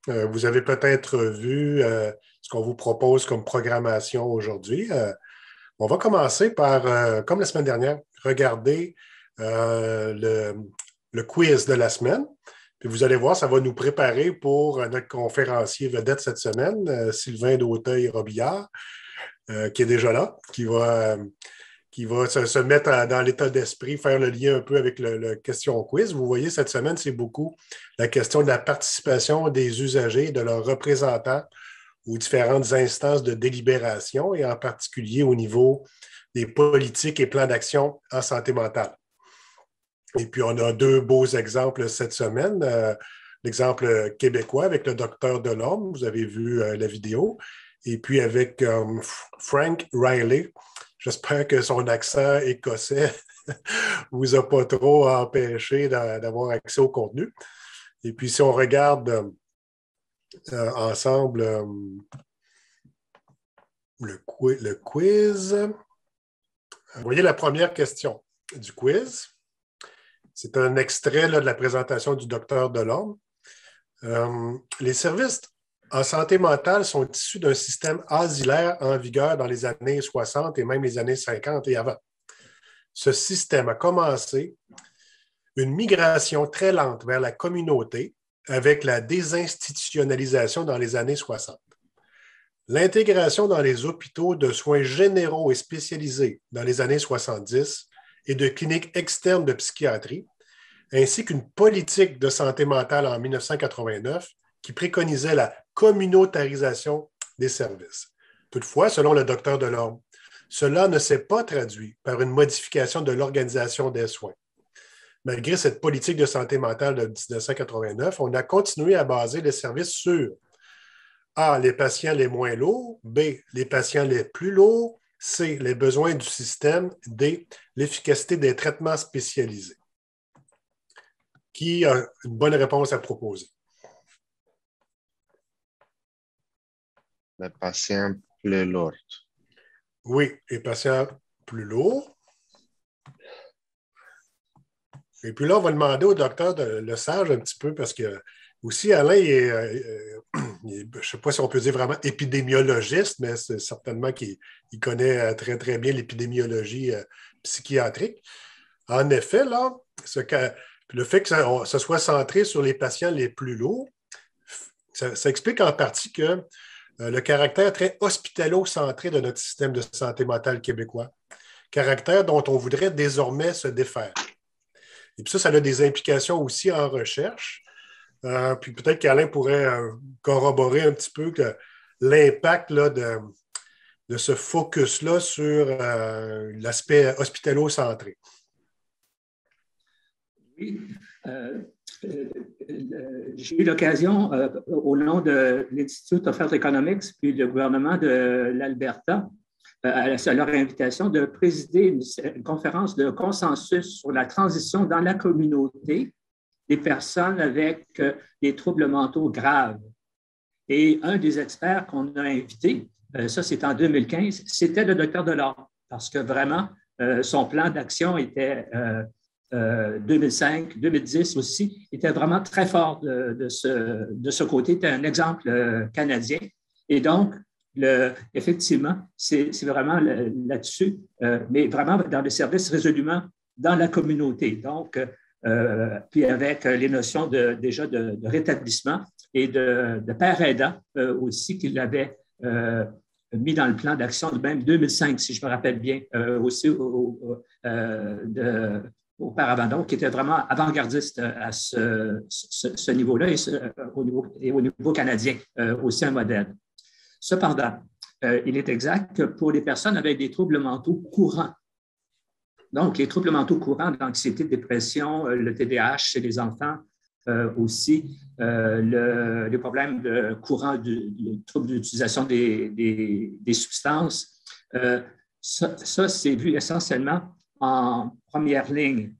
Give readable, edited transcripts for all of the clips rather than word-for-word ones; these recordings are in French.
Vous avez peut-être vu ce qu'on vous propose comme programmation aujourd'hui. On va commencer par, comme la semaine dernière, regarder le quiz de la semaine. Puis vous allez voir, ça va nous préparer pour notre conférencier vedette cette semaine, Sylvain Dauteil-Robillard, qui est déjà là, qui va se mettre dans l'état d'esprit, faire le lien un peu avec le question quiz. Vous voyez, cette semaine, c'est beaucoup la question de la participation des usagers, de leurs représentants aux différentes instances de délibération et en particulier au niveau des politiques et plans d'action en santé mentale. Et puis, on a deux beaux exemples cette semaine. L'exemple québécois avec le docteur Delorme, vous avez vu la vidéo, et puis avec Frank Riley. J'espère que son accent écossais ne vous a pas trop empêché d'avoir accès au contenu. Et puis, si on regarde ensemble le quiz, vous voyez la première question du quiz. C'est un extrait là, de la présentation du docteur Delorme. Les services en santé mentale sont issus d'un système asilaire en vigueur dans les années 60 et même les années 50 et avant. Ce système a commencé une migration très lente vers la communauté avec la désinstitutionnalisation dans les années 60. L'intégration dans les hôpitaux de soins généraux et spécialisés dans les années 70 et de cliniques externes de psychiatrie, ainsi qu'une politique de santé mentale en 1989 qui préconisait la communautarisation des services. Toutefois, selon le docteur Delorme, cela ne s'est pas traduit par une modification de l'organisation des soins. Malgré cette politique de santé mentale de 1989, on a continué à baser les services sur A, les patients les moins lourds, B, les patients les plus lourds, C, les besoins du système, D, l'efficacité des traitements spécialisés. Qui a une bonne réponse à proposer? Les patients plus lourds. Oui, les patients plus lourds. Et puis là, on va demander au docteur Lesage un petit peu, parce que aussi, Alain, je ne sais pas si on peut dire vraiment épidémiologiste, mais c'est certainement qu'il connaît très, très bien l'épidémiologie psychiatrique. En effet, là, le fait que ça soit centré sur les patients les plus lourds, ça explique en partie que le caractère très hospitalo-centré de notre système de santé mentale québécois, caractère dont on voudrait désormais se défaire. Et puis ça a des implications aussi en recherche. Puis peut-être qu'Alain pourrait corroborer un petit peu que l'impact là, de ce focus-là sur l'aspect hospitalo-centré. Oui. J'ai eu l'occasion, au nom de l'Institute of Health Economics puis le gouvernement de l'Alberta, à leur invitation, de présider une conférence de consensus sur la transition dans la communauté des personnes avec des troubles mentaux graves. Et un des experts qu'on a invité, ça c'est en 2015, c'était le docteur Delorme, parce que vraiment, son plan d'action était 2005, 2010 aussi, était vraiment très fort de ce côté. C'était un exemple canadien. Et donc, effectivement, c'est vraiment là-dessus, mais vraiment dans des services résolument dans la communauté. Donc, puis avec les notions déjà de rétablissement et de père aidant aussi qu'il avait mis dans le plan d'action de même 2005, si je me rappelle bien, aussi auparavant, donc qui était vraiment avant-gardiste à ce niveau-là et au niveau canadien, aussi un modèle. Cependant, il est exact que pour les personnes avec des troubles mentaux courants, donc les troubles mentaux courants, l'anxiété, dépression, le TDAH chez les enfants, aussi les problèmes courants du trouble d'utilisation des substances, ça c'est vu essentiellement en première ligne.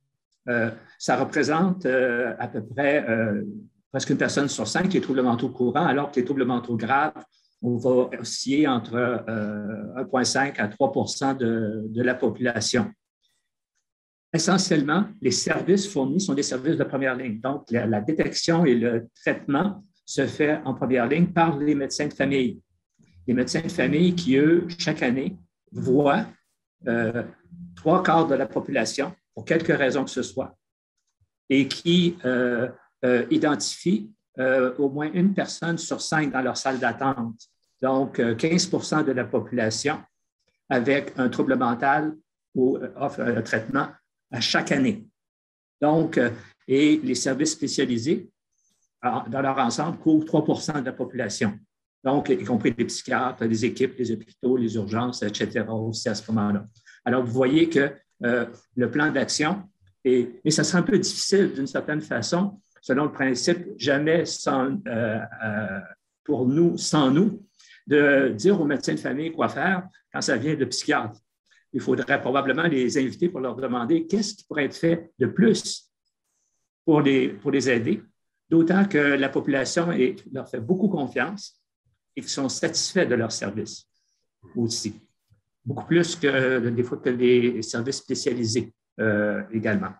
Ça représente à peu près presque une personne sur 5 qui est troubles mentaux courants, alors que les troubles mentaux graves, on va osciller entre 1,5 à 3 % de la population. Essentiellement, les services fournis sont des services de première ligne. Donc, la détection et le traitement se fait en première ligne par les médecins de famille. Les médecins de famille qui, eux, chaque année, voient 3/4 de la population, pour quelque raison que ce soit, et qui identifient au moins une personne sur 5 dans leur salle d'attente. Donc, 15% de la population avec un trouble mental ou offre un traitement à chaque année. Donc, et les services spécialisés, dans leur ensemble, couvrent 3% de la population. Donc, y compris les psychiatres, les équipes, les hôpitaux, les urgences, etc. aussi à ce moment-là. Alors, vous voyez que le plan d'action, mais ça serait un peu difficile d'une certaine façon, selon le principe jamais pour nous, sans nous, de dire aux médecins de famille quoi faire quand ça vient de psychiatres. Il faudrait probablement les inviter pour leur demander qu'est-ce qui pourrait être fait de plus pour les aider, d'autant que la population leur fait beaucoup confiance et qu'ils sont satisfaits de leurs services aussi, beaucoup plus que des fois que les services spécialisés également.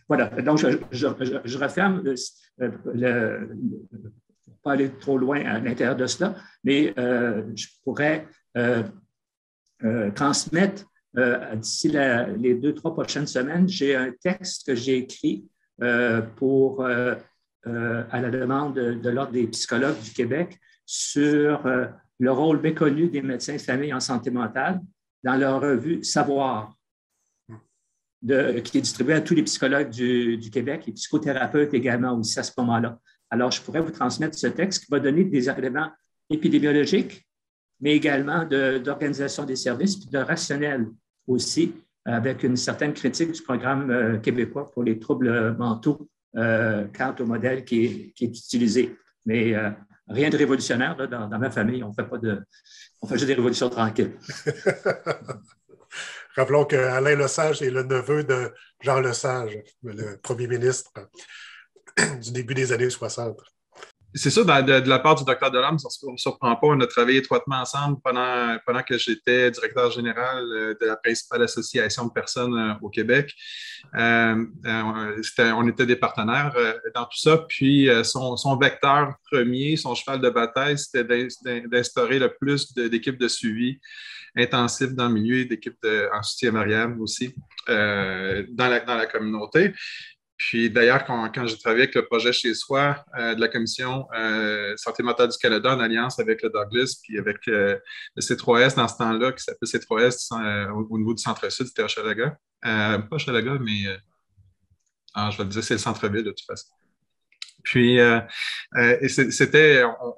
Voilà, donc je referme, pour ne pas aller trop loin à l'intérieur de cela, mais je pourrais transmettre d'ici les 2-3 prochaines semaines, j'ai un texte que j'ai écrit à la demande de l'Ordre des psychologues du Québec sur le rôle méconnu des médecins de famille en santé mentale dans leur revue Savoir, qui est distribuée à tous les psychologues du Québec et psychothérapeutes également aussi à ce moment-là. Alors, je pourrais vous transmettre ce texte qui va donner des éléments épidémiologiques, mais également d'organisation des services et de rationnel aussi, avec une certaine critique du programme québécois pour les troubles mentaux quant au modèle qui est utilisé. Mais rien de révolutionnaire là, dans ma famille. On fait juste des révolutions tranquilles. Rappelons qu'Alain Lesage est le neveu de Jean Lesage, le premier ministre du début des années 60. C'est ça, de la part du docteur Delorme, ça ne me surprend pas. On a travaillé étroitement ensemble pendant que j'étais directeur général de la principale association de personnes au Québec. On était des partenaires dans tout ça. Puis son vecteur premier, son cheval de bataille, c'était d'instaurer le plus d'équipes de suivi intensif dans le milieu, d'équipes en soutien variable aussi dans la communauté. Puis d'ailleurs, quand j'ai travaillé avec le projet Chez Soi de la Commission Santé mentale du Canada en alliance avec le Douglas puis avec le C3S dans ce temps-là, qui s'appelait C3S au niveau du Centre-Sud, c'était Hochelaga. Pas Hochelaga, mais je vais le dire, c'est le centre-ville de toute façon. Puis,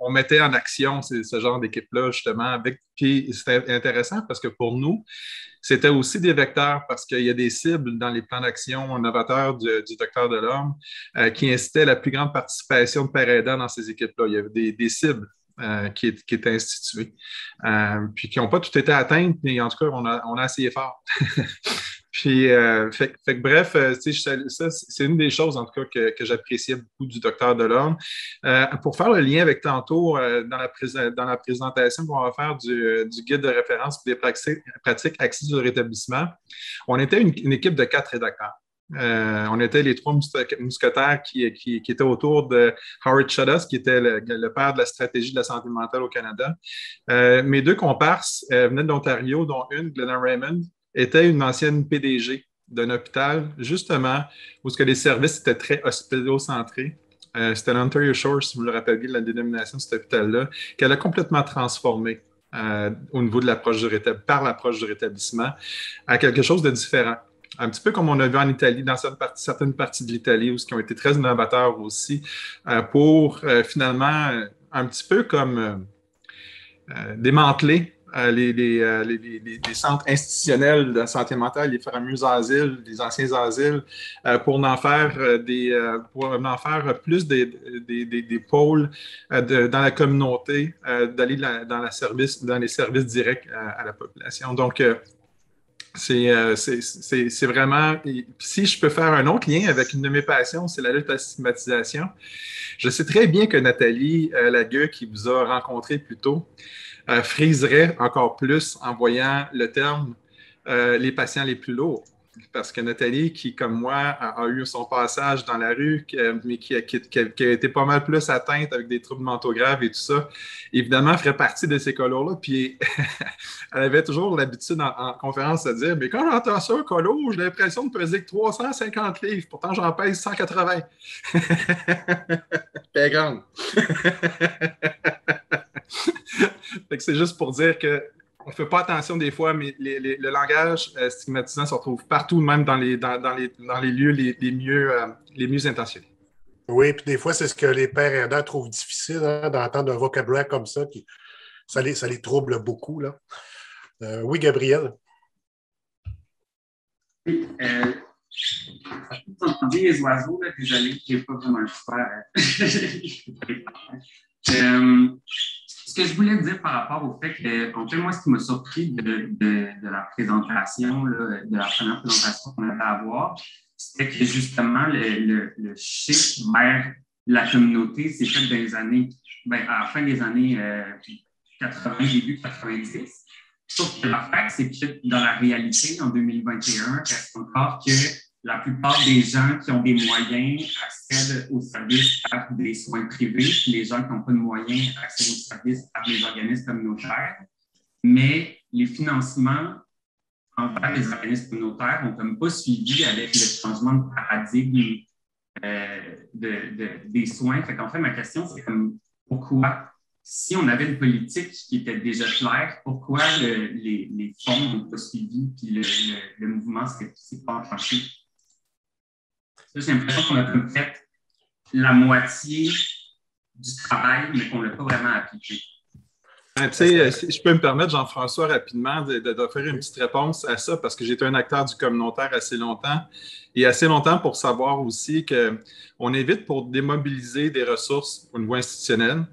on mettait en action ce genre d'équipe-là, justement. Puis, c'était intéressant parce que pour nous, c'était aussi des vecteurs parce qu'il y a des cibles dans les plans d'action novateurs du docteur Delorme qui incitaient la plus grande participation de pères aidants dans ces équipes-là. Il y avait des cibles qui étaient instituées, puis qui n'ont pas tout été atteintes, mais en tout cas, on a essayé fort. Puis, bref, ça, c'est une des choses, en tout cas, que j'appréciais beaucoup du docteur Delorme. Pour faire le lien avec tantôt, dans la présentation qu'on va faire du guide de référence pour des pratiques axées sur le rétablissement, on était une équipe de 4 rédacteurs. On était les 3 mousquetaires qui étaient autour de Howard Schudas, qui était le père de la stratégie de la santé mentale au Canada. Mes 2 comparses venaient de l'Ontario, dont une, Glenna Raymond, était une ancienne PDG d'un hôpital, justement, où les services étaient très hospitalo-centrés. C'était l'Ontario Shore, si vous le rappelez, la dénomination de cet hôpital-là, qu'elle a complètement transformé au niveau de l'approche par l'approche du rétablissement à quelque chose de différent. Un petit peu comme on a vu en Italie, dans certaines parties de l'Italie, où qui ont été très innovateurs aussi, pour finalement, un petit peu comme démanteler les centres institutionnels de santé mentale, les fameux asiles, les anciens asiles, pour en faire plus des pôles dans la communauté, d'aller dans les services directs à la population. Donc, c'est vraiment... Si je peux faire un autre lien avec une de mes passions, c'est la lutte à la stigmatisation. Je sais très bien que Nathalie Lagueux, qui vous a rencontré plus tôt, friserait encore plus en voyant le terme les patients les plus lourds. parce que Nathalie, qui, comme moi, a eu son passage dans la rue, mais qui a été pas mal plus atteinte avec des troubles mentaux graves et tout ça, évidemment, ferait partie de ces colos-là. Puis elle avait toujours l'habitude en conférence de dire, mais quand j'entends ça, colo, j'ai l'impression de peser que 350 livres. Pourtant, j'en pèse 180. Très grande. Fait que c'est juste pour dire que on ne fait pas attention des fois, mais le langage stigmatisant se retrouve partout, même dans les lieux les mieux intentionnés. Oui, puis des fois, c'est ce que les pères aidants trouvent difficile d'entendre un vocabulaire comme ça, puis ça les trouble beaucoup, là. Oui, Gabriel. Oui, vous entendez les oiseaux, là, désolé, je n'ai pas vraiment le choix. Ce que je voulais dire par rapport au fait que, en fait, moi, ce qui m'a surpris de la présentation, là, de la première présentation qu'on avait à voir, c'était que justement, le chiffre vers la communauté s'est fait dans les années, à la fin des années 80, début 90. Sauf que l'affaire, c'est que dans la réalité, en 2021, reste encore que la plupart des gens qui ont des moyens accèdent aux services par des soins privés, puis les gens qui n'ont pas de moyens accèdent aux services par les organismes communautaires. Mais les financements envers les organismes communautaires n'ont comme pas suivi avec le changement de paradigme des soins. Fait qu'en fait, ma question, c'est comme pourquoi, si on avait une politique qui était déjà claire, pourquoi les fonds n'ont pas suivi puis le mouvement ne s'est pas enclenché? J'ai l'impression qu'on a comme fait la moitié du travail, mais qu'on ne l'a pas vraiment appliqué. Tu sais, si je peux me permettre, Jean-François, rapidement, d'offrir une petite réponse à ça, parce que j'ai été un acteur du communautaire assez longtemps, et assez longtemps pour savoir aussi qu'on est vite pour démobiliser des ressources au niveau institutionnel.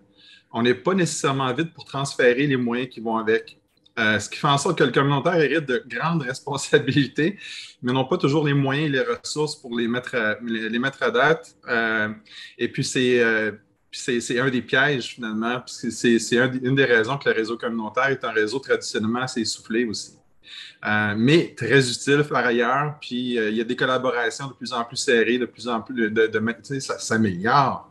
On n'est pas nécessairement vite pour transférer les moyens qui vont avec. Ce qui fait en sorte que le communautaire hérite de grandes responsabilités, mais n'ont pas toujours les moyens et les ressources pour les mettre à date. Et puis, c'est un des pièges, finalement, parce que c'est une des raisons que le réseau communautaire est un réseau traditionnellement assez essoufflé aussi. Mais très utile par ailleurs, puis il y a des collaborations de plus en plus serrées, de plus en plus ça s'améliore.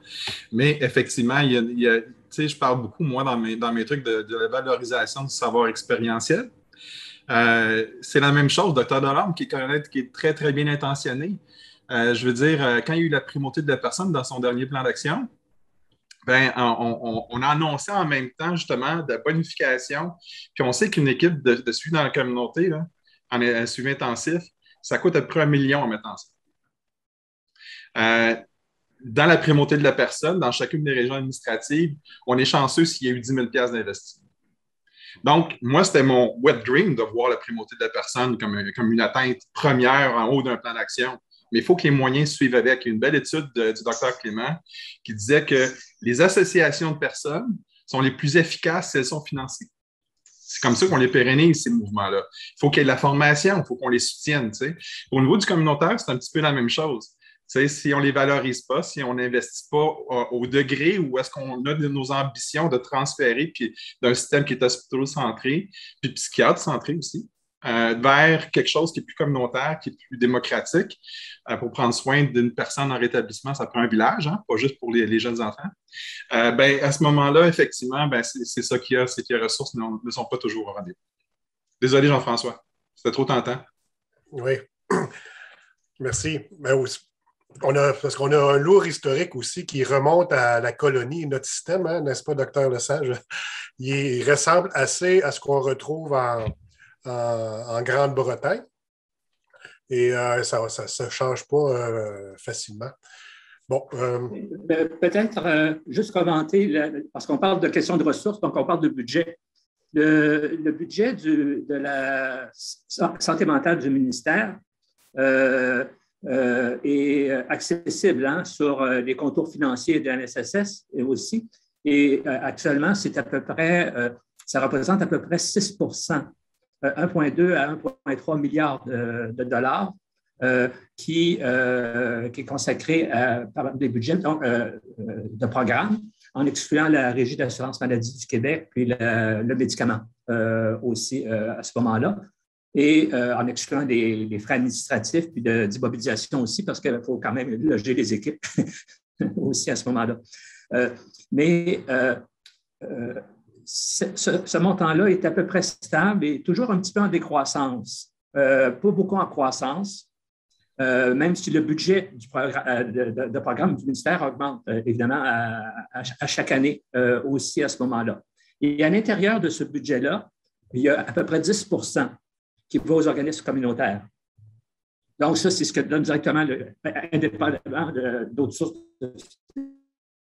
Mais effectivement, il y a je parle beaucoup, moi, dans mes trucs de la valorisation du savoir expérientiel. C'est la même chose, Dr. Delorme, qui est très, très bien intentionné. Je veux dire, quand il y a eu la primauté de la personne dans son dernier plan d'action, on a annoncé en même temps, justement, de la bonification. Puis on sait qu'une équipe de suivi dans la communauté, là, en suivi intensif, ça coûte à peu près 1 million à mettre ensemble. Dans la primauté de la personne, dans chacune des régions administratives, on est chanceux s'il y a eu 10 000 $ d'investissement. Donc, moi, c'était mon wet dream de voir la primauté de la personne comme une atteinte première en haut d'un plan d'action. Mais il faut que les moyens suivent avec. Il y a une belle étude du Dr. Clément qui disait que les associations de personnes sont les plus efficaces si elles sont financées. C'est comme ça qu'on les pérennise, ces mouvements-là. Il faut qu'il y ait de la formation, il faut qu'on les soutienne. T'sais. Au niveau du communautaire, c'est un petit peu la même chose. T'sais, si on ne les valorise pas, si on n'investit pas au degré où est-ce qu'on a nos ambitions de transférer puis d'un système qui est hospitalo-centré, puis psychiatre-centré aussi, vers quelque chose qui est plus communautaire, qui est plus démocratique. Pour prendre soin d'une personne en rétablissement, ça prend un village, hein, pas juste pour les jeunes enfants. À ce moment-là, effectivement, c'est ça qu'il y a, c'est que les ressources ne sont pas toujours au rendez-vous. Désolé, Jean-François. C'était trop tentant. Oui. Merci. Parce qu'on a un lourd historique aussi qui remonte à la colonie, notre système, hein, n'est-ce pas, Dr. Lesage? Il ressemble assez à ce qu'on retrouve en Grande-Bretagne et ça ne change pas facilement. Bon. Peut-être juste commenter, parce qu'on parle de questions de ressources, donc on parle de budget. Le budget de la santé mentale du ministère est accessible sur les contours financiers de la NSSS et aussi. Et actuellement, c'est à peu près, ça représente à peu près 6 1,2 à 1,3 milliard de dollars qui est consacré par des budgets de programmes, en excluant la Régie d'assurance maladie du Québec puis le médicament aussi à ce moment-là. et en excluant les frais administratifs puis d'immobilisation aussi, parce qu'il faut quand même loger les équipes aussi à ce moment-là. Ce montant-là est à peu près stable et toujours un petit peu en décroissance. Pas beaucoup en croissance, même si le budget de programme du ministère augmente, évidemment, à chaque année aussi à ce moment-là. Et à l'intérieur de ce budget-là, il y a à peu près 10 qui va aux organismes communautaires. Donc, ça, c'est ce que donne directement, indépendamment d'autres sources de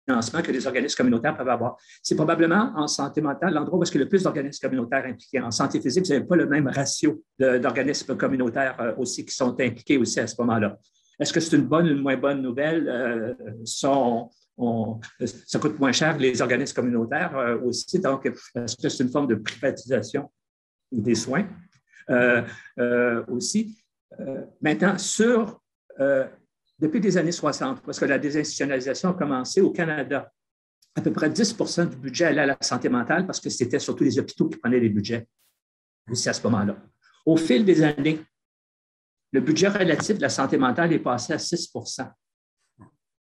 financement que les organismes communautaires peuvent avoir. C'est probablement en santé mentale l'endroit où il y a le plus d'organismes communautaires impliqués. En santé physique, vous n'avez pas le même ratio d'organismes communautaires aussi qui sont impliqués aussi à ce moment-là. Est-ce que c'est une bonne ou une moins bonne nouvelle? Ça coûte moins cher que les organismes communautaires aussi. Donc, est-ce que c'est une forme de privatisation des soins aussi? Maintenant, depuis les années 60, parce que la désinstitutionnalisation a commencé au Canada, à peu près 10 du budget allait à la santé mentale parce que c'était surtout les hôpitaux qui prenaient les budgets aussi à ce moment-là. Au fil des années, le budget relatif de la santé mentale est passé à 6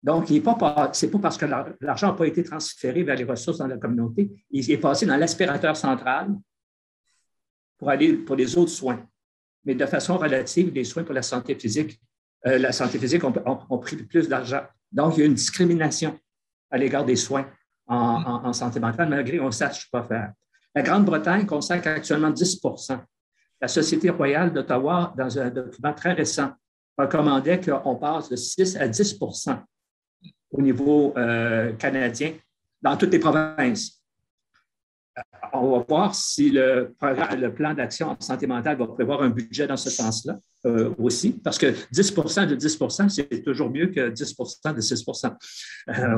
Donc, ce n'est pas parce que l'argent n'a pas été transféré vers les ressources dans la communauté, il est passé dans l'aspirateur central pour aller pour les autres soins. Mais de façon relative, les soins pour la santé physique ont pris plus d'argent. Donc, il y a une discrimination à l'égard des soins en santé mentale, malgré qu'on ne sache pas faire. La Grande-Bretagne consacre actuellement 10 La Société royale d'Ottawa, dans un document très récent, recommandait qu'on passe de 6 à 10 au niveau canadien dans toutes les provinces. On va voir si le plan d'action en santé mentale va prévoir un budget dans ce sens-là aussi, parce que 10 de 10 c'est toujours mieux que 10 de 6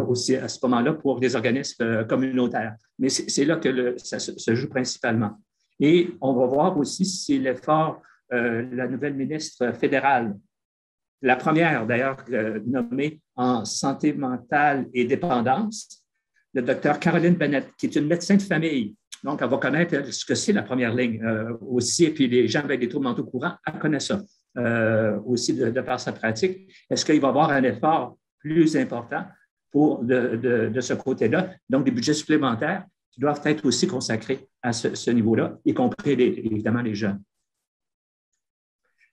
aussi à ce moment-là pour des organismes communautaires. Mais c'est là que ça se joue principalement. Et on va voir aussi si l'effort, la nouvelle ministre fédérale, la première d'ailleurs nommée en santé mentale et dépendance, le docteur Caroline Bennett, qui est une médecin de famille. Donc, elle va connaître ce que c'est la première ligne aussi. Et puis, les gens avec des troubles mentaux courants, elle connaît ça aussi de par sa pratique. Est-ce qu'il va y avoir un effort plus important de ce côté-là? Donc, des budgets supplémentaires qui doivent être aussi consacrés à ce niveau-là, y compris évidemment les jeunes.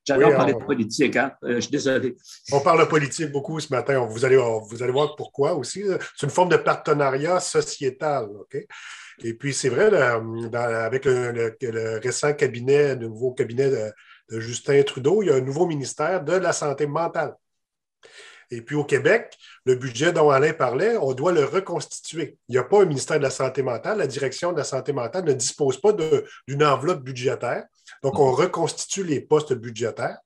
J'adore parler de politique, hein? Je suis désolé. On parle de politique beaucoup ce matin. Vous allez voir pourquoi aussi. C'est une forme de partenariat sociétal. OK? Et puis, c'est vrai, avec le récent cabinet, le nouveau cabinet de Justin Trudeau, il y a un nouveau ministère de la santé mentale. Et puis, au Québec, le budget dont Alain parlait, on doit le reconstituer. Il n'y a pas un ministère de la santé mentale. La direction de la santé mentale ne dispose pas d'une enveloppe budgétaire. Donc, on reconstitue les postes budgétaires.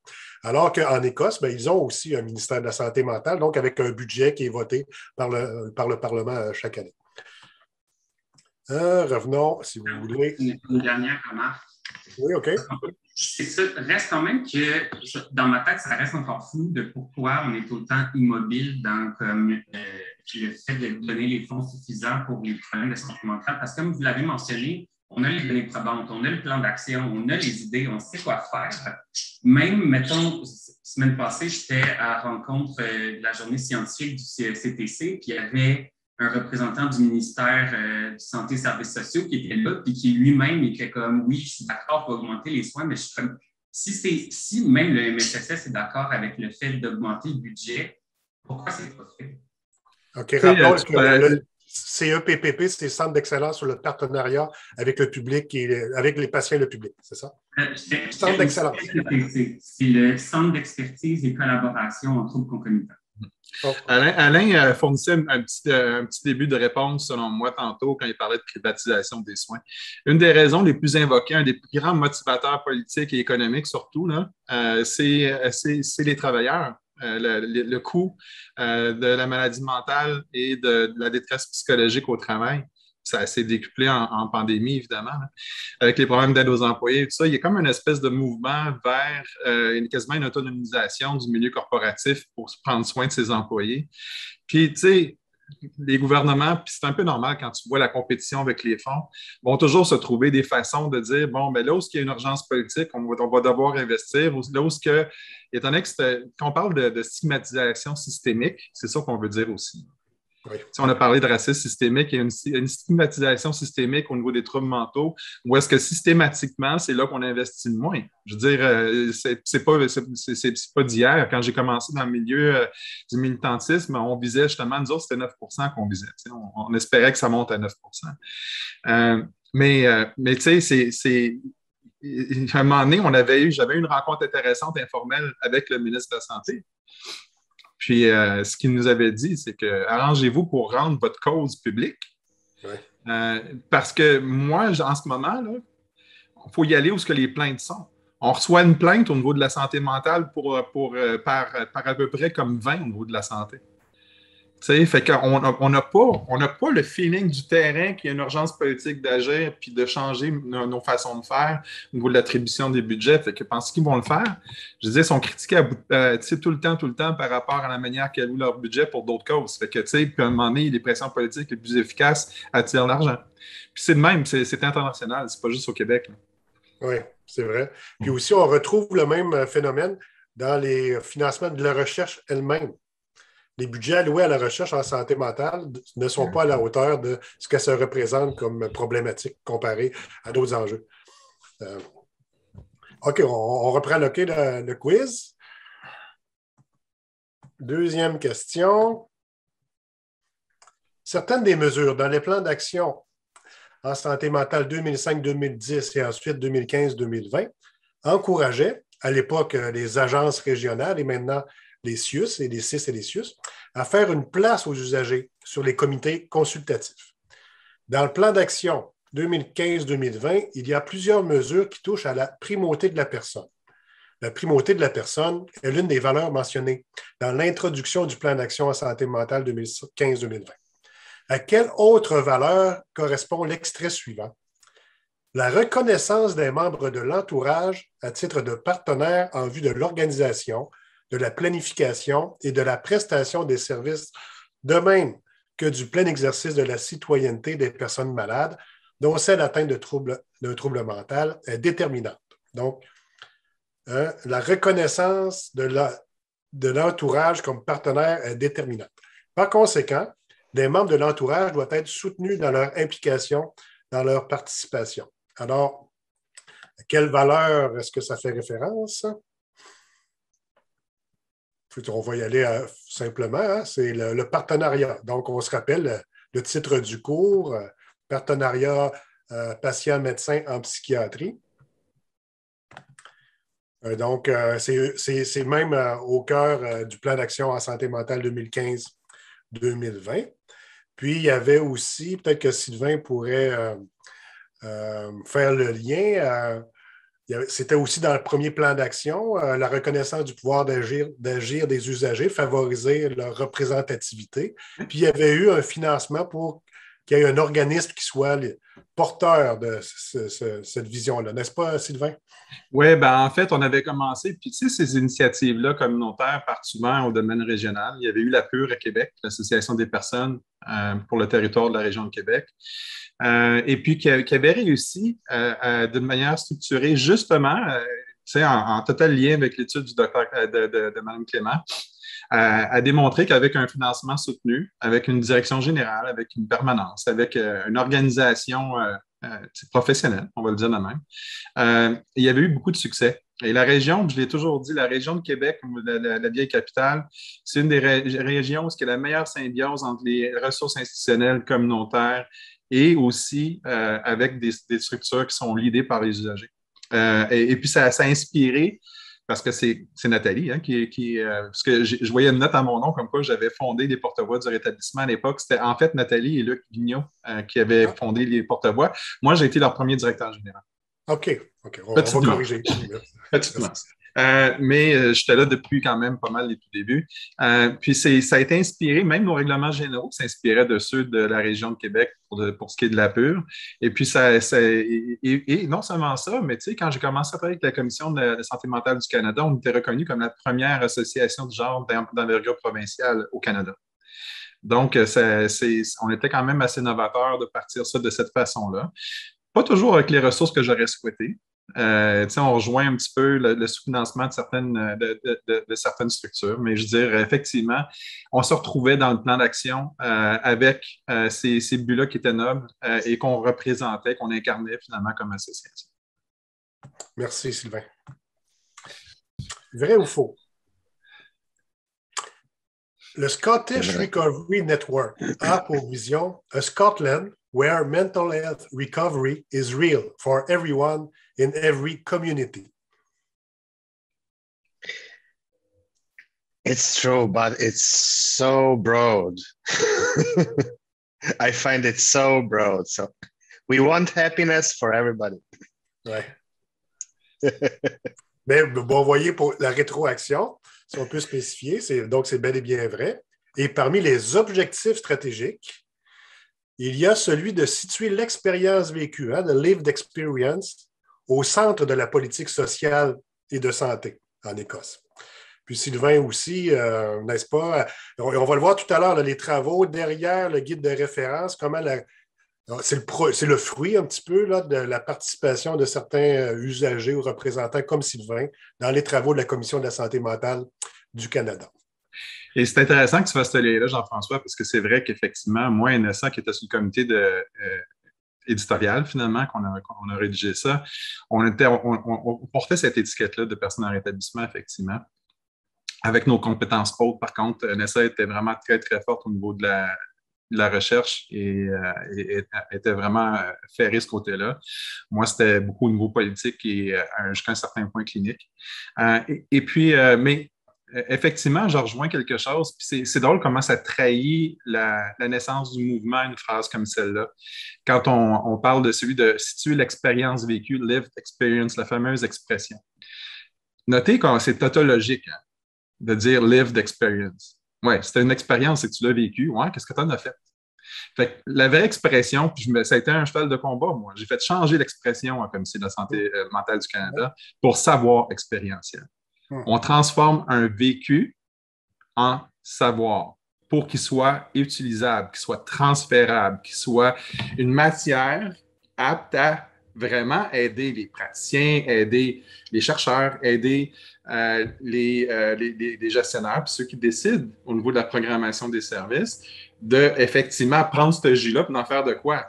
Alors qu'en Écosse, ils ont aussi un ministère de la santé mentale, donc avec un budget qui est voté par le Parlement chaque année. Revenons, si vous voulez. Une dernière remarque. Oui, OK. Ça reste quand même que, dans ma tête, ça reste encore flou de pourquoi on est autant immobile dans le fait de donner les fonds suffisants pour les problèmes de santé mentale. Parce que, comme vous l'avez mentionné, on a les données probantes, on a le plan d'action, on a les idées, on sait quoi faire. Même, mettons, semaine passée, j'étais à la rencontre de la journée scientifique du CTC, puis il y avait un représentant du ministère de Santé et Services sociaux qui était là, puis qui lui-même était comme, oui, je suis d'accord pour augmenter les soins, mais je suis comme, si même le MSSS est d'accord avec le fait d'augmenter le budget, pourquoi c'est pas fait? OK, rappelons que le CEPPP, c'est le Centre d'excellence sur le partenariat avec le public et avec les patients et le public, c'est ça? Centre d'excellence. C'est le Centre d'expertise et collaboration en troubles concomitants. Alain fournissait un petit début de réponse, selon moi, tantôt, quand il parlait de privatisation des soins. Une des raisons les plus invoquées, un des plus grands motivateurs politiques et économiques, surtout, c'est les travailleurs. Le coût de la maladie mentale et de la détresse psychologique au travail. Ça s'est décuplé en pandémie, évidemment, avec les problèmes d'aide aux employés et tout ça. Il y a comme une espèce de mouvement vers quasiment une autonomisation du milieu corporatif pour prendre soin de ses employés. Puis, tu sais, les gouvernements, puis c'est un peu normal quand tu vois la compétition avec les fonds, vont toujours se trouver des façons de dire, bon, ben là où il y a une urgence politique, on va devoir investir. Là où, étant donné qu'on parle de stigmatisation systémique, c'est ça qu'on veut dire aussi. Oui. Si on a parlé de racisme systémique, il y a une stigmatisation systémique au niveau des troubles mentaux, où est-ce que systématiquement, c'est là qu'on investit le moins. Je veux dire, c'est pas d'hier. Quand j'ai commencé dans le milieu du militantisme, on visait justement, nous autres, c'était 9 qu'on visait. On espérait que ça monte à 9 mais tu sais, à un moment donné, j'avais eu une rencontre intéressante, informelle avec le ministre de la Santé. Puis, ce qu'il nous avait dit, c'est que arrangez-vous pour rendre votre cause publique. Ouais. Parce que moi, en ce moment, il faut y aller où ce que les plaintes sont. On reçoit une plainte au niveau de la santé mentale par à peu près comme 20 au niveau de la santé. Tu sais, fait qu'on n'a pas le feeling du terrain qu'il y a une urgence politique d'agir puis de changer nos façons de faire au niveau de l'attribution des budgets. Fait que pensez qu'ils vont le faire. Je disais, ils sont critiqués tout le temps par rapport à la manière qu'ils allouent leur budget pour d'autres causes. Fait que, tu sais, puis à un moment donné, les pressions politiques les plus efficaces attirent l'argent. Puis c'est de même, c'est international, c'est pas juste au Québec. Là. Oui, c'est vrai. Puis aussi, on retrouve le même phénomène dans les financements de la recherche elle-même. Les budgets alloués à la recherche en santé mentale ne sont pas à la hauteur de ce que ça représente comme problématique comparé à d'autres enjeux. OK, on reprend le quiz. Deuxième question. Certaines des mesures dans les plans d'action en santé mentale 2005-2010 et ensuite 2015-2020 encourageaient, à l'époque, les agences régionales et maintenant les CIUS et les CIS et les CIUS, à faire une place aux usagers sur les comités consultatifs. Dans le plan d'action 2015-2020, il y a plusieurs mesures qui touchent à la primauté de la personne. La primauté de la personne est l'une des valeurs mentionnées dans l'introduction du plan d'action en santé mentale 2015-2020. À quelle autre valeur correspond l'extrait suivant? La reconnaissance des membres de l'entourage à titre de partenaires en vue de l'organisation, de la planification et de la prestation des services, de même que du plein exercice de la citoyenneté des personnes malades, dont celle atteinte d'un trouble mental est déterminante. Donc, la reconnaissance de l'entourage comme partenaire est déterminante. Par conséquent, les membres de l'entourage doivent être soutenus dans leur implication, dans leur participation. Alors, à quelle valeur est-ce que ça fait référence? On va y aller simplement, hein? C'est le partenariat. Donc, on se rappelle le titre du cours, partenariat patient-médecin en psychiatrie. Donc, c'est même au cœur du plan d'action en santé mentale 2015-2020. Puis, il y avait aussi, peut-être que Sylvain pourrait faire le lien. C'était aussi dans le premier plan d'action, la reconnaissance du pouvoir d'agir des usagers, favoriser leur représentativité. Puis il y avait eu un financement pour qu'il y ait un organisme qui soit porteur de cette vision-là. N'est-ce pas, Sylvain? Oui, en fait, on avait commencé, puis tu sais, ces initiatives-là communautaires partent souvent au domaine régional. Il y avait eu la PUR à Québec, l'Association des personnes pour le territoire de la région de Québec. Et puis qui avait réussi d'une manière structurée, justement, en total lien avec l'étude du docteur de Mme Clément, à démontrer qu'avec un financement soutenu, avec une direction générale, avec une permanence, avec une organisation professionnelle, on va le dire de même, il y avait eu beaucoup de succès. Et la région, je l'ai toujours dit, la région de Québec, la vieille capitale, c'est une des régions où il y a la meilleure symbiose entre les ressources institutionnelles, communautaires, et aussi avec des structures qui sont leadées par les usagers. Et puis, ça a inspiré, parce que c'est Nathalie, hein, parce que je voyais une note à mon nom comme quoi j'avais fondé les porte-voix du rétablissement à l'époque. C'était en fait Nathalie et Luc Vigneault qui avaient fondé les porte-voix. Moi, j'ai été leur premier directeur général. OK. On va corriger. Petitement. Mais j'étais là depuis quand même pas mal les tout débuts. Puis ça a été inspiré, même nos règlements généraux s'inspiraient de ceux de la région de Québec pour ce qui est de la PUR. Et puis, et non seulement ça, mais tu sais, quand j'ai commencé à travailler avec la Commission de la santé mentale du Canada, on était reconnu comme la première association du genre d'envergure provinciale au Canada. Donc, on était quand même assez novateur de partir ça de cette façon-là. Pas toujours avec les ressources que j'aurais souhaité. On rejoint un petit peu le sous-financement de certaines structures, mais je veux dire, effectivement, on se retrouvait dans le plan d'action avec ces buts-là qui étaient nobles et qu'on représentait, qu'on incarnait finalement comme association. Merci, Sylvain. Vrai ou faux? Le Scottish Recovery Network a pour vision a Scotland where mental health recovery is real for everyone in every community. It's true, but it's so broad. I find it so broad. So we want happiness for everybody. Ouais. Mais bon, vous voyez, pour la rétroaction, si on peut spécifier, donc c'est bel et bien vrai. Et parmi les objectifs stratégiques, il y a celui de situer l'expérience vécue, the lived experience, au centre de la politique sociale et de santé en Écosse. Puis Sylvain aussi, n'est-ce pas? On va le voir tout à l'heure, les travaux derrière le guide de référence, comment c'est le fruit un petit peu là, de la participation de certains usagers ou représentants comme Sylvain dans les travaux de la Commission de la santé mentale du Canada. Et c'est intéressant que tu fasses ce lien-là, Jean-François, parce que c'est vrai qu'effectivement, moi, NSA, qui était sur le comité éditorial, finalement, qu'on a rédigé ça, on portait cette étiquette-là de personne en rétablissement, effectivement. Avec nos compétences hautes, par contre, NSA était vraiment très, très forte au niveau de la recherche et était vraiment ferré ce côté-là. Moi, c'était beaucoup au niveau politique et jusqu'à un certain point clinique. Mais effectivement, je rejoins quelque chose. Puis c'est drôle comment ça trahit la naissance du mouvement, une phrase comme celle-là. Quand on parle de celui de situer l'expérience vécue, lived experience, la fameuse expression. Notez que c'est tautologique de dire lived experience. Oui, c'était une expérience et que tu l'as vécu. Ouais, qu'est-ce que tu en as fait? Fait que la vraie expression, puis ça a été un cheval de combat, moi. J'ai fait changer l'expression à Comité de la santé mentale du Canada pour savoir expérientiel. On transforme un vécu en savoir pour qu'il soit utilisable, qu'il soit transférable, qu'il soit une matière apte à vraiment aider les praticiens, aider les chercheurs, aider les gestionnaires, puis ceux qui décident au niveau de la programmation des services, de effectivement prendre ce jus-là et d'en faire de quoi?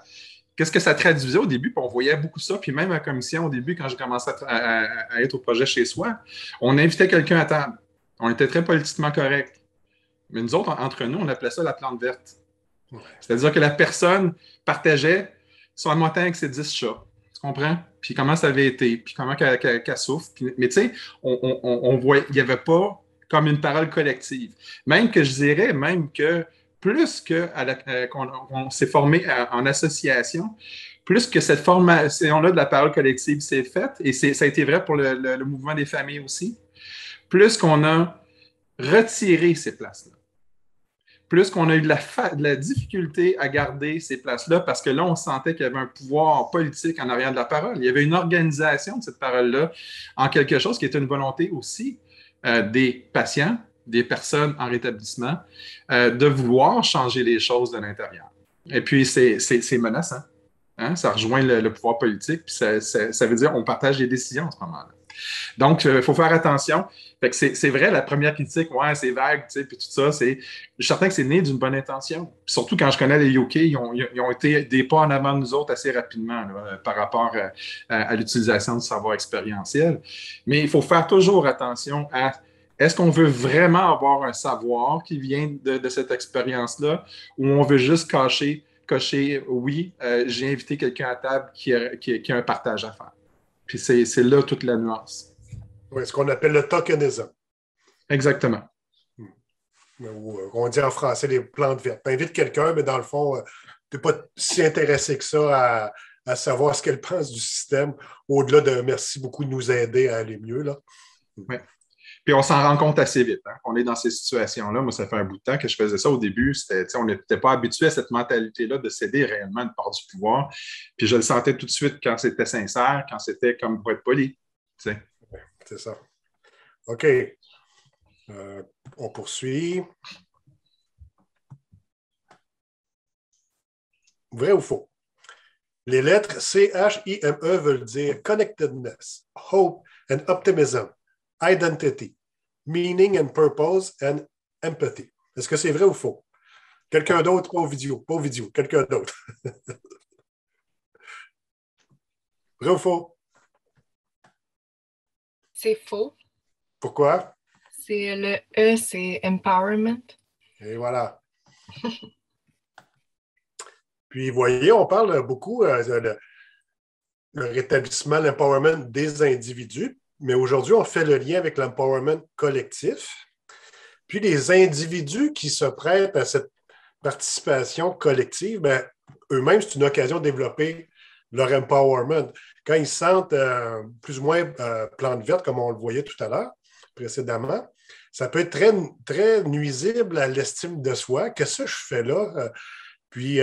Qu'est-ce que ça traduisait au début? Puis on voyait beaucoup ça. Puis même à la commission, au début, quand j'ai commencé à être au projet chez soi, on invitait quelqu'un à table. On était très politiquement correct. Mais nous autres, entre nous, on appelait ça la plante verte. C'est-à-dire que la personne partageait son montagne avec ses 10 chats. Tu comprends? Puis comment ça avait été, puis comment qu'elle souffre. Mais tu sais, on voit, il n'y avait pas comme une parole collective. Même que je dirais, plus qu'on s'est formé en association, plus que cette formation-là de la parole collective s'est faite, et ça a été vrai pour le mouvement des familles aussi, plus qu'on a retiré ces places-là. Plus qu'on a eu de la difficulté à garder ces places-là, parce que là, on sentait qu'il y avait un pouvoir politique en arrière de la parole. Il y avait une organisation de cette parole-là en quelque chose qui était une volonté aussi des patients, des personnes en rétablissement, de vouloir changer les choses de l'intérieur. Et puis, c'est menaçant. Hein? Ça rejoint le pouvoir politique, puis ça veut dire qu'on partage les décisions à ce moment-là. Donc, il faut faire attention. Fait que c'est vrai, la première critique, ouais, c'est vague, tu sais, puis tout ça, je suis certain que c'est né d'une bonne intention. Puis surtout quand je connais les UK, ils ont été des pas en avant de nous autres assez rapidement là, par rapport à l'utilisation du savoir expérientiel. Mais il faut faire toujours attention à est-ce qu'on veut vraiment avoir un savoir qui vient de cette expérience-là ou on veut juste cocher oui, j'ai invité quelqu'un à table qui a un partage à faire. Puis c'est là toute la nuance. Oui, ce qu'on appelle le tokenisme. Exactement. On dit en français les plantes vertes. Tu invites quelqu'un, mais dans le fond, tu n'es pas si intéressé que ça à savoir ce qu'elle pense du système, au-delà de merci beaucoup de nous aider à aller mieux. Là. Oui. Puis on s'en rend compte assez vite. Hein? On est dans ces situations-là. Moi, ça fait un bout de temps que je faisais ça au début. On n'était pas habitué à cette mentalité-là de céder réellement une part du pouvoir. Puis je le sentais tout de suite quand c'était sincère, quand c'était comme pour être poli. Oui, c'est ça. OK. On poursuit. Vrai ou faux? Les lettres C-H-I-M-E veulent dire connectedness, hope and optimism, identity, meaning and purpose and empathy. Est-ce que c'est vrai ou faux? Quelqu'un d'autre, pas au vidéo, quelqu'un d'autre. Vrai ou faux? C'est faux. Pourquoi? C'est le E, c'est empowerment. Et voilà. Puis, vous voyez, on parle beaucoup de le rétablissement, l'empowerment des individus, mais aujourd'hui, on fait le lien avec l'empowerment collectif. Puis, les individus qui se prêtent à cette participation collective, ben, eux-mêmes, c'est une occasion de développer leur empowerment. Quand ils se sentent plus ou moins plante verte, comme on le voyait tout à l'heure, précédemment, ça peut être très, très nuisible à l'estime de soi. Qu'est-ce que je fais là? Puis,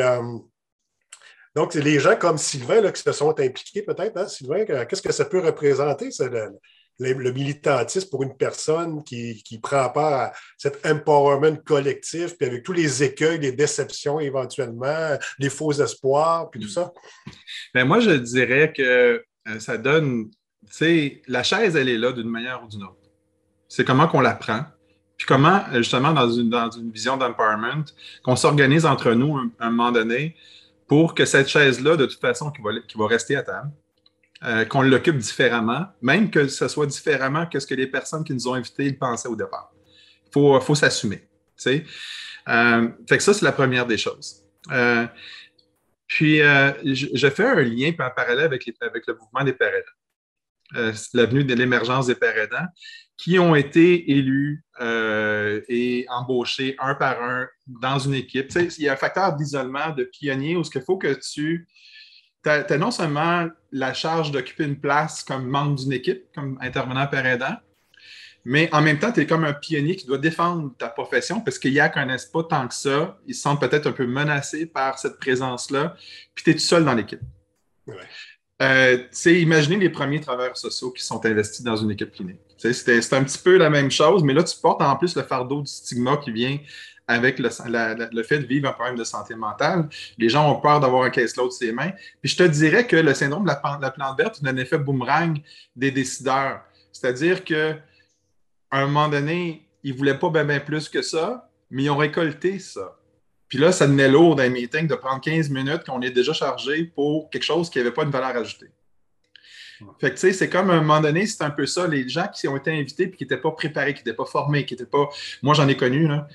donc, c'est les gens comme Sylvain là, qui se sont impliqués peut-être. Hein, Sylvain, qu'est-ce que ça peut représenter, ça, le militantisme pour une personne qui prend part à cet empowerment collectif, puis avec tous les écueils, les déceptions éventuellement, les faux espoirs, puis tout ça? Bien, moi, je dirais que ça donne, tu sais, la chaise, elle est là d'une manière ou d'une autre. C'est comment qu'on la prend, puis comment, justement, dans une vision d'empowerment, qu'on s'organise entre nous à un moment donné pour que cette chaise-là, de toute façon, qui va rester à table, qu'on l'occupe différemment, même que ce soit différemment que ce que les personnes qui nous ont invités pensaient au départ. Il faut s'assumer. Tu sais? Fait que ça, c'est la première des choses. Puis, je fais un lien en parallèle avec le mouvement des pères aidants. L'avenue de l'émergence des pères aidants, qui ont été élus et embauchés un par un dans une équipe. Tu sais, il y a un facteur d'isolement, de pionnier, où il faut que tu as non seulement la charge d'occuper une place comme membre d'une équipe, comme intervenant père aidant, mais en même temps, tu es comme un pionnier qui doit défendre ta profession parce qu'ils ne la connaissent pas tant que ça. Ils se sentent peut-être un peu menacés par cette présence-là, puis tu es tout seul dans l'équipe. Ouais. Imaginez les premiers travailleurs sociaux qui sont investis dans une équipe clinique. C'est un petit peu la même chose, mais là, tu portes en plus le fardeau du stigma qui vient avec le fait de vivre un problème de santé mentale. Les gens ont peur d'avoir un caseload sur les mains. Puis je te dirais que le syndrome de la plante verte est un effet boomerang des décideurs. C'est-à-dire qu'à un moment donné, ils ne voulaient pas bien plus que ça, mais ils ont récolté ça. Puis là, ça devenait lourd dans les meetings de prendre 15 minutes qu'on est déjà chargé pour quelque chose qui n'avait pas de valeur ajoutée. Fait que, tu sais, c'est comme à un moment donné, c'est un peu ça. Les gens qui ont été invités et qui n'étaient pas préparés, qui n'étaient pas formés, qui n'étaient pas. Moi, j'en ai connu, là.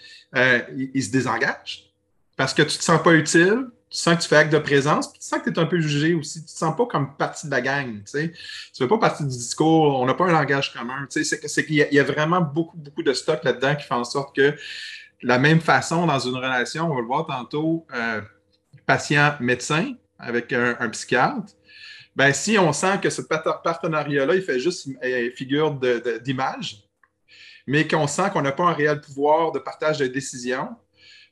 Ils se désengagent parce que tu ne te sens pas utile, tu sens que tu fais acte de présence, puis tu sens que tu es un peu jugé aussi. Tu ne te sens pas comme partie de la gang, tu sais. Tu ne fais pas partie du discours, on n'a pas un langage commun. Tu sais, c'est qu'il y a vraiment beaucoup, beaucoup de stock là-dedans qui fait en sorte que, de la même façon, dans une relation, on va le voir tantôt, patient-médecin avec un psychiatre. Ben, si on sent que ce partenariat-là, il fait juste figure d'image, mais qu'on sent qu'on n'a pas un réel pouvoir de partage de décision,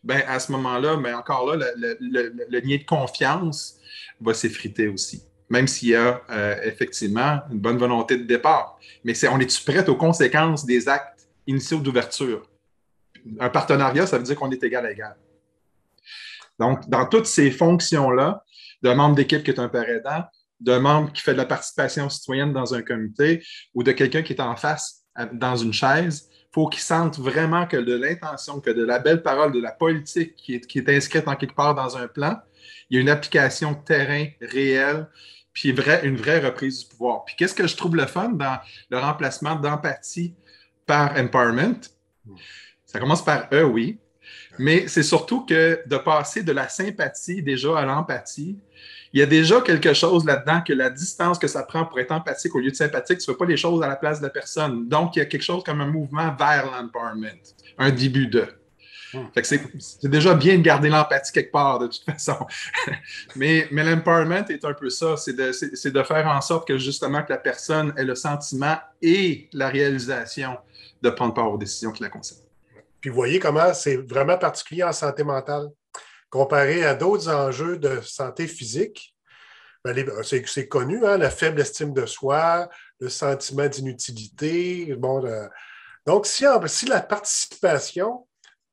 ben, à ce moment-là, ben, encore là, le lien de confiance va s'effriter aussi, même s'il y a effectivement une bonne volonté de départ. Mais on est-tu prêt aux conséquences des actes initiaux d'ouverture? Un partenariat, ça veut dire qu'on est égal à égal. Donc, dans toutes ces fonctions-là, d'un membre d'équipe qui est un père aidant, d'un membre qui fait de la participation citoyenne dans un comité ou de quelqu'un qui est en face dans une chaise, il faut qu'ils sentent vraiment que de l'intention, que de la belle parole, de la politique qui est inscrite en quelque part dans un plan, il y a une application terrain réelle, puis une vraie reprise du pouvoir. Puis qu'est-ce que je trouve le fun dans le remplacement d'empathie par empowerment? Ça commence par « oui », mais c'est surtout que de passer de la sympathie déjà à l'empathie, il y a déjà quelque chose là-dedans que la distance que ça prend pour être empathique au lieu de sympathique, tu ne fais pas les choses à la place de la personne. Donc, il y a quelque chose comme un mouvement vers l'empowerment, un début de. Fait que c'est déjà bien de garder l'empathie quelque part, de toute façon. mais l'empowerment est un peu ça, c'est de faire en sorte que justement que la personne ait le sentiment et la réalisation de prendre part aux décisions qui la concernent. Puis vous voyez comment c'est vraiment particulier en santé mentale. Comparé à d'autres enjeux de santé physique, ben c'est connu, hein, la faible estime de soi, le sentiment d'inutilité. Bon, donc, si la participation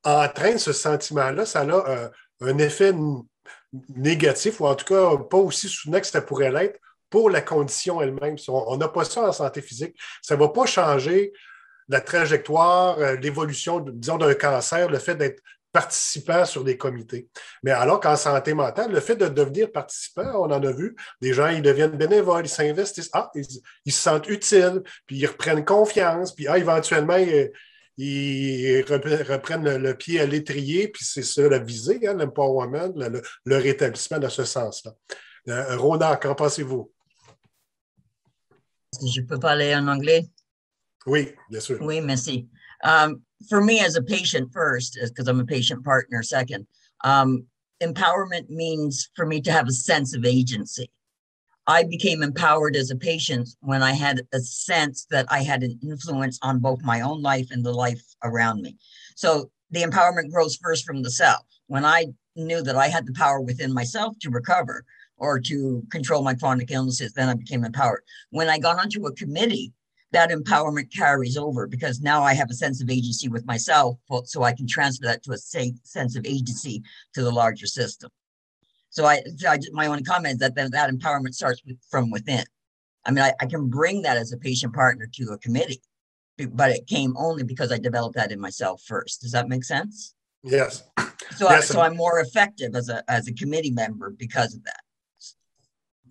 entraîne ce sentiment-là, ça a un effet négatif, ou en tout cas pas aussi soutenant que ça pourrait l'être pour la condition elle-même. On n'a pas ça en santé physique. Ça ne va pas changer la trajectoire, l'évolution, disons, d'un cancer, le fait d'être participant sur des comités. Mais alors qu'en santé mentale, le fait de devenir participant, on en a vu, des gens, ils deviennent bénévoles, ils s'investissent, ils se sentent utiles, puis ils reprennent confiance, puis éventuellement, ils reprennent le pied à l'étrier, puis c'est ça la visée, hein, l'empowerment, le rétablissement dans ce sens-là. Rona, qu'en pensez-vous? Je peux parler en anglais? Oui, bien sûr. Oui, merci. For me as a patient first, because I'm a patient partner second, empowerment means for me to have a sense of agency. I became empowered as a patient when I had a sense that I had an influence on both my own life and the life around me. So the empowerment grows first from the self. When I knew that I had the power within myself to recover or to control my chronic illnesses, then I became empowered. When I got onto a committee, that empowerment carries over because now I have a sense of agency with myself, so I can transfer that to a sense of agency to the larger system. So my only comment is that empowerment starts from within. I mean, I can bring that as a patient partner to a committee, but it came only because I developed that in myself first. Does that make sense? Yes. So I'm more effective as a committee member because of that.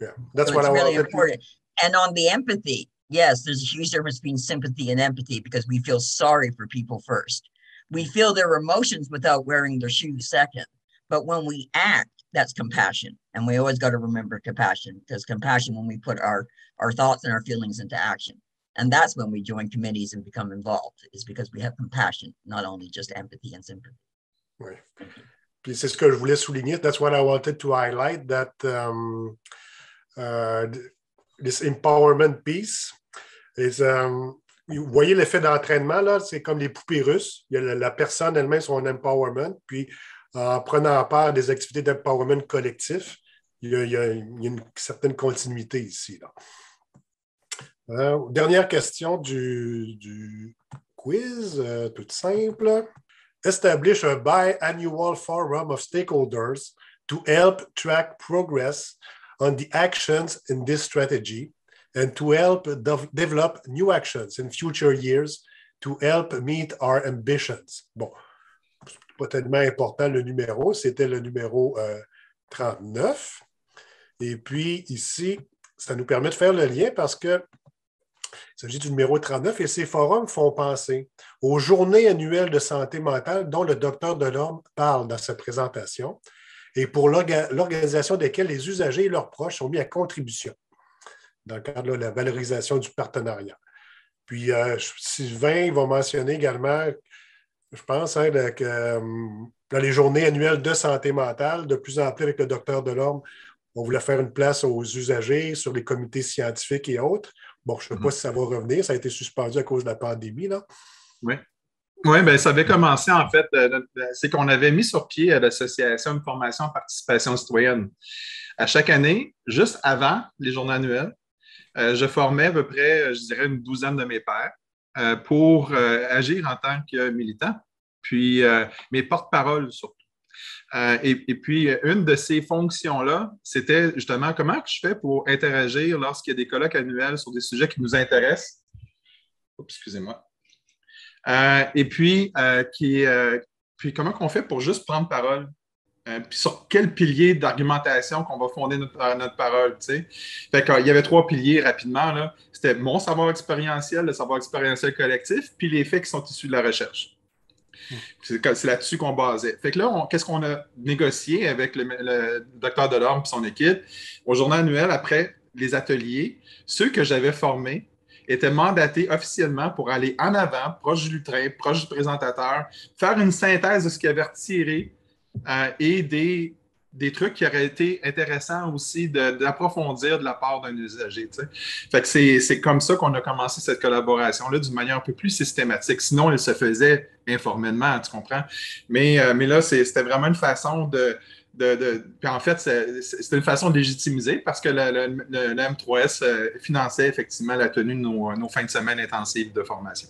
Yeah, that's so what it's I really wanted. important. And on the empathy, yes, there's a huge difference between sympathy and empathy because we feel sorry for people first. We feel their emotions without wearing their shoes second. But when we act, that's compassion. And we always got to remember compassion, because compassion when we put our thoughts and our feelings into action. And that's when we join committees and become involved, is because we have compassion, not only just empathy and sympathy. Oui. Puis c'est ce que je voulais souligner. That's what I wanted to highlight, that this empowerment piece is, vous voyez l'effet d'entraînement, là, c'est comme les poupées russes. Il y a la personne elle-même, son empowerment, puis en prenant part à des activités d'empowerment collectif, il y a une certaine continuité ici. Là. Dernière question du quiz, toute simple. Establish a biannual forum of stakeholders to help track progress on the actions in this strategy and to help develop new actions in future years to help meet our ambitions. Bon, c'est pas tellement important le numéro, c'était le numéro 39. Et puis ici, ça nous permet de faire le lien parce que il s'agit du numéro 39 et ces forums font penser aux journées annuelles de santé mentale dont le docteur Delorme parle dans sa présentation et pour l'organisation desquelles les usagers et leurs proches sont mis à contribution dans le cadre de la valorisation du partenariat. Puis Sylvain il va mentionner également, je pense, que dans les journées annuelles de santé mentale, de plus en plus avec le docteur Delorme, on voulait faire une place aux usagers sur les comités scientifiques et autres. Bon, je ne sais pas si ça va revenir. Ça a été suspendu à cause de la pandémie, là. Oui. Oui, bien, ça avait commencé, en fait, c'est qu'on avait mis sur pied l'Association de formation en participation citoyenne. À chaque année, juste avant les journées annuelles, je formais à peu près, je dirais, une douzaine de mes pairs pour agir en tant que militant, puis mes porte-paroles surtout. Et puis, une de ces fonctions-là, c'était justement comment je fais pour interagir lorsqu'il y a des colloques annuels sur des sujets qui nous intéressent. Oups, excusez-moi. Et puis, puis comment on fait pour juste prendre parole? Puis sur quel pilier d'argumentation qu'on va fonder notre parole, tu sais? Fait qu'il y avait 3 piliers rapidement, là. C'était mon savoir expérientiel, le savoir expérientiel collectif, puis les faits qui sont issus de la recherche. C'est là-dessus qu'on basait. Fait que là, qu'est-ce qu'on a négocié avec le docteur Delorme et son équipe? Au journal annuel, après les ateliers, ceux que j'avais formés étaient mandatés officiellement pour aller en avant, proche du lutrin, proche du présentateur, faire une synthèse de ce qu'ils avaient retiré et des trucs qui auraient été intéressants aussi d'approfondir de la part d'un usager. Tu sais. Fait que c'est comme ça qu'on a commencé cette collaboration-là d'une manière un peu plus systématique. Sinon, elle se faisait informellement, tu comprends? Mais là, c'était vraiment une façon puis en fait, c'était une façon de légitimiser parce que le M3S finançait effectivement la tenue de nos fins de semaine intensives de formation.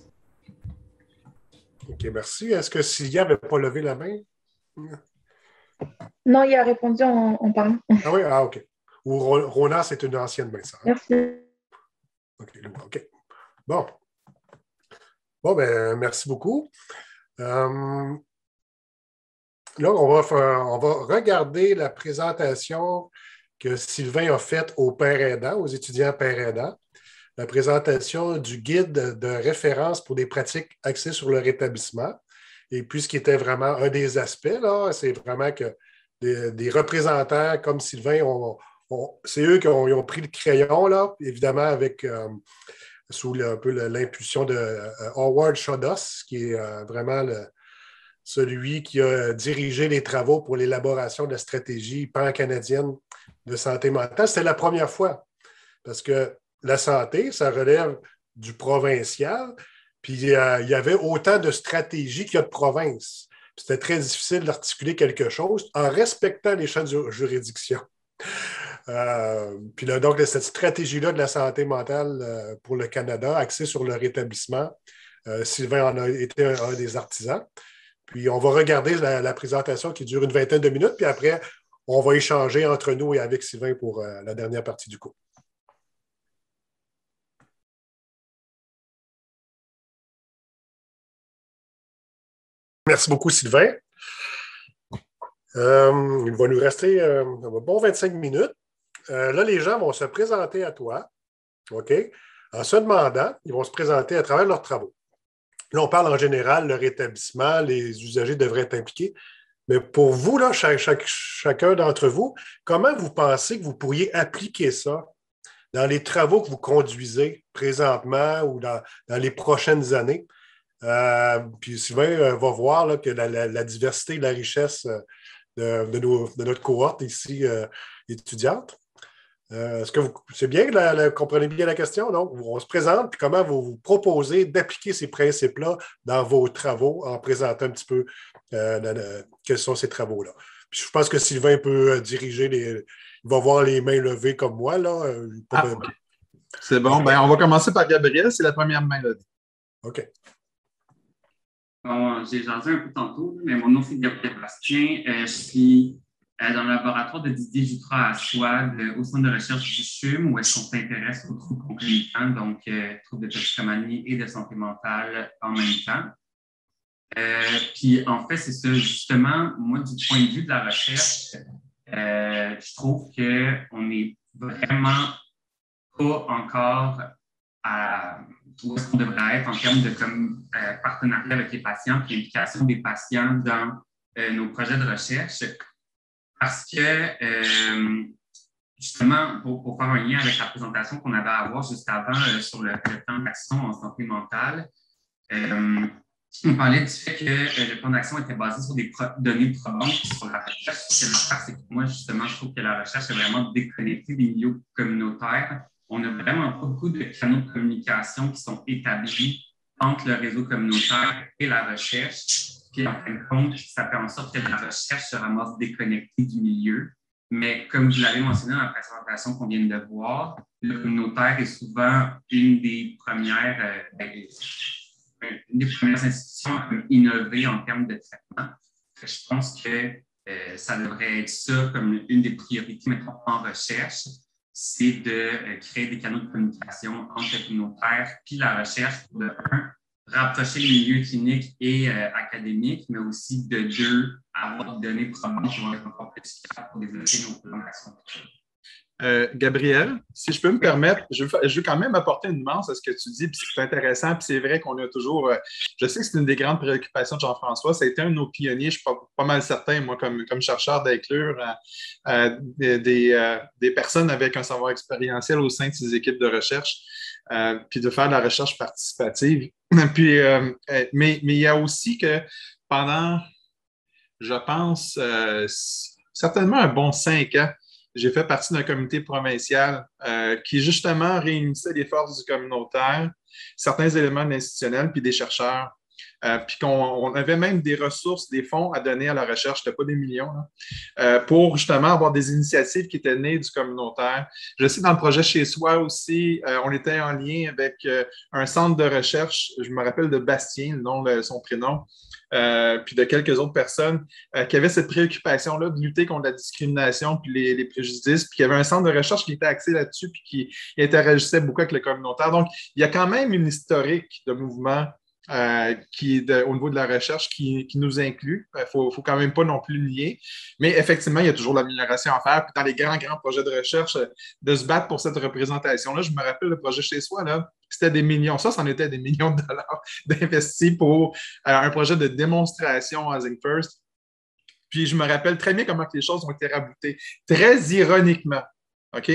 OK, merci. Est-ce que Sylvia n'avait pas levé la main? Non, il a répondu en parlant. Ah oui, ah, OK. Ou Rona, c'est une ancienne médecin. Merci. OK. Bon. Bon, ben, merci beaucoup. Là, on va regarder la présentation que Sylvain a faite aux pères aidants, aux étudiants pères aidants. La présentation du guide de référence pour des pratiques axées sur le rétablissement. Et puis, ce qui était vraiment un des aspects, là, c'est vraiment que des représentants comme Sylvain, c'est eux qui ont pris le crayon, là, évidemment, avec sous un peu l'impulsion de Howard Chodos, qui est vraiment celui qui a dirigé les travaux pour l'élaboration de la stratégie pan-canadienne de santé mentale. C'était la première fois, parce que la santé, ça relève du provincial, puis il y avait autant de stratégies qu'il y a de provinces. C'était très difficile d'articuler quelque chose en respectant les champs de juridiction. Puis là, donc, cette stratégie-là de la santé mentale pour le Canada, axée sur le rétablissement, Sylvain en a été un des artisans. Puis on va regarder la présentation qui dure une vingtaine de minutes, puis après, on va échanger entre nous et avec Sylvain pour la dernière partie du cours. Merci beaucoup, Sylvain. Il va nous rester un bon 25 minutes. Là, les gens vont se présenter à toi, OK? En se demandant, ils vont se présenter à travers leurs travaux. Là, on parle en général, le rétablissement, les usagers devraient être impliqués. Mais pour vous, là, chacun d'entre vous, comment vous pensez que vous pourriez appliquer ça dans les travaux que vous conduisez présentement ou dans les prochaines années? Puis Sylvain va voir là, que la diversité et la richesse de notre cohorte ici étudiante. Est-ce que c'est bien, comprenez bien la question? Donc, on se présente, puis comment vous proposez d'appliquer ces principes-là dans vos travaux en présentant un petit peu quels sont ces travaux-là. Puis je pense que Sylvain peut diriger il va voir les mains levées comme moi. Là. C'est bon. Ben, on va commencer par Gabriel, c'est la première main levée. OK. Bon, j'ai jasé un peu tantôt, mais mon nom c'est Gabriel Bastien. Je suis dans le laboratoire de Didier Jutras à Schwab, au centre de recherche du CHUM, où est-ce qu'on s'intéresse aux troubles concomitants, donc troubles de toxicomanie et de santé mentale en même temps. Puis en fait, c'est ça, justement, moi, du point de vue de la recherche, je trouve qu'on n'est vraiment pas encore à où est-ce qu'on devrait être en termes de partenariat avec les patients et l'implication des patients dans nos projets de recherche. Parce que, justement, pour faire un lien avec la présentation qu'on avait à avoir juste avant sur le plan d'action en santé mentale, on parlait du fait que le plan d'action était basé sur des données probantes sur la recherche. Ce que l'affaire, c'est que moi, justement, je trouve que la recherche est vraiment déconnectée des milieux communautaires. On n'a vraiment pas beaucoup de canaux de communication qui sont établis entre le réseau communautaire et la recherche. Puis, en fin de compte, ça fait en sorte que la recherche se ramasse déconnectée du milieu. Mais comme vous l'avez mentionné dans la présentation qu'on vient de voir, le communautaire est souvent une des premières institutions à innover en termes de traitement. Je pense que ça devrait être ça comme une des priorités maintenant en recherche, c'est de créer des canaux de communication entre le communautaire puis la recherche pour, de un, rapprocher les milieux cliniques et académiques, mais aussi de deux, avoir des données probantes qui vont être encore plus efficaces pour développer nos plans d'action. Gabriel, si je peux me permettre, je veux quand même apporter une nuance à ce que tu dis, puis c'est intéressant, puis c'est vrai qu'on a toujours, je sais que c'est une des grandes préoccupations de Jean-François, ça a été un de nos pionniers, je suis pas mal certain, moi, comme chercheur d'inclure des personnes avec un savoir expérientiel au sein de ces équipes de recherche, puis de faire de la recherche participative. Puis, mais il y a aussi que pendant, je pense, certainement un bon 5 ans, j'ai fait partie d'un comité provincial qui, justement, réunissait les forces du communautaire, certains éléments de l'institutionnel, puis des chercheurs puis qu'on avait même des ressources, des fonds à donner à la recherche, c'était pas des millions, là, pour justement avoir des initiatives qui étaient nées du communautaire. Je sais, dans le projet Chez Soi aussi, on était en lien avec un centre de recherche, je me rappelle de Bastien, le nom de son prénom, puis de quelques autres personnes qui avaient cette préoccupation-là de lutter contre la discrimination puis les préjudices, puis il y avait un centre de recherche qui était axé là-dessus puis qui interagissait beaucoup avec le communautaire. Donc, il y a quand même une historique de mouvement au niveau de la recherche qui nous inclut. Il ne faut quand même pas non plus le nier. Mais effectivement, il y a toujours l'amélioration à faire. Puis dans les grands projets de recherche, de se battre pour cette représentation-là, je me rappelle le projet Chez Soi, là, c'était des millions. Ça en était des millions de dollars d'investis pour un projet de démonstration à Think First. Puis je me rappelle très bien comment les choses ont été raboutées. Très ironiquement, OK?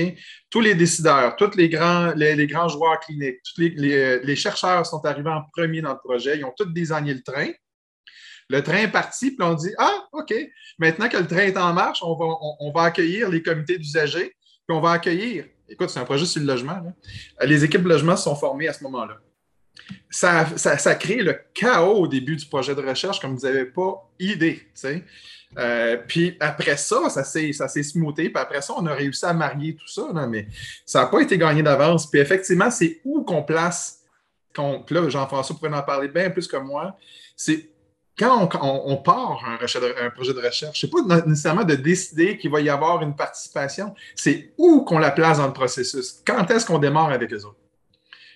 Tous les décideurs, tous les grands joueurs cliniques, tous les chercheurs sont arrivés en premier dans le projet. Ils ont tous désigné le train. Le train est parti, puis on dit « Ah, OK, maintenant que le train est en marche, on va accueillir les comités d'usagers, puis on va accueillir… » Écoute, c'est un projet sur le logement, là. Les équipes de logement se sont formées à ce moment-là. Ça crée le chaos au début du projet de recherche comme vous n'avez pas idée, tu sais. Puis après ça s'est smoothé. Puis après ça, on a réussi à marier tout ça, là, mais ça n'a pas été gagné d'avance. Puis effectivement, c'est où qu'on place, là, Jean-François pourrait en parler bien plus que moi, c'est quand on part un projet de recherche, c'est pas nécessairement de décider qu'il va y avoir une participation, c'est où qu'on la place dans le processus. Quand est-ce qu'on démarre avec eux autres?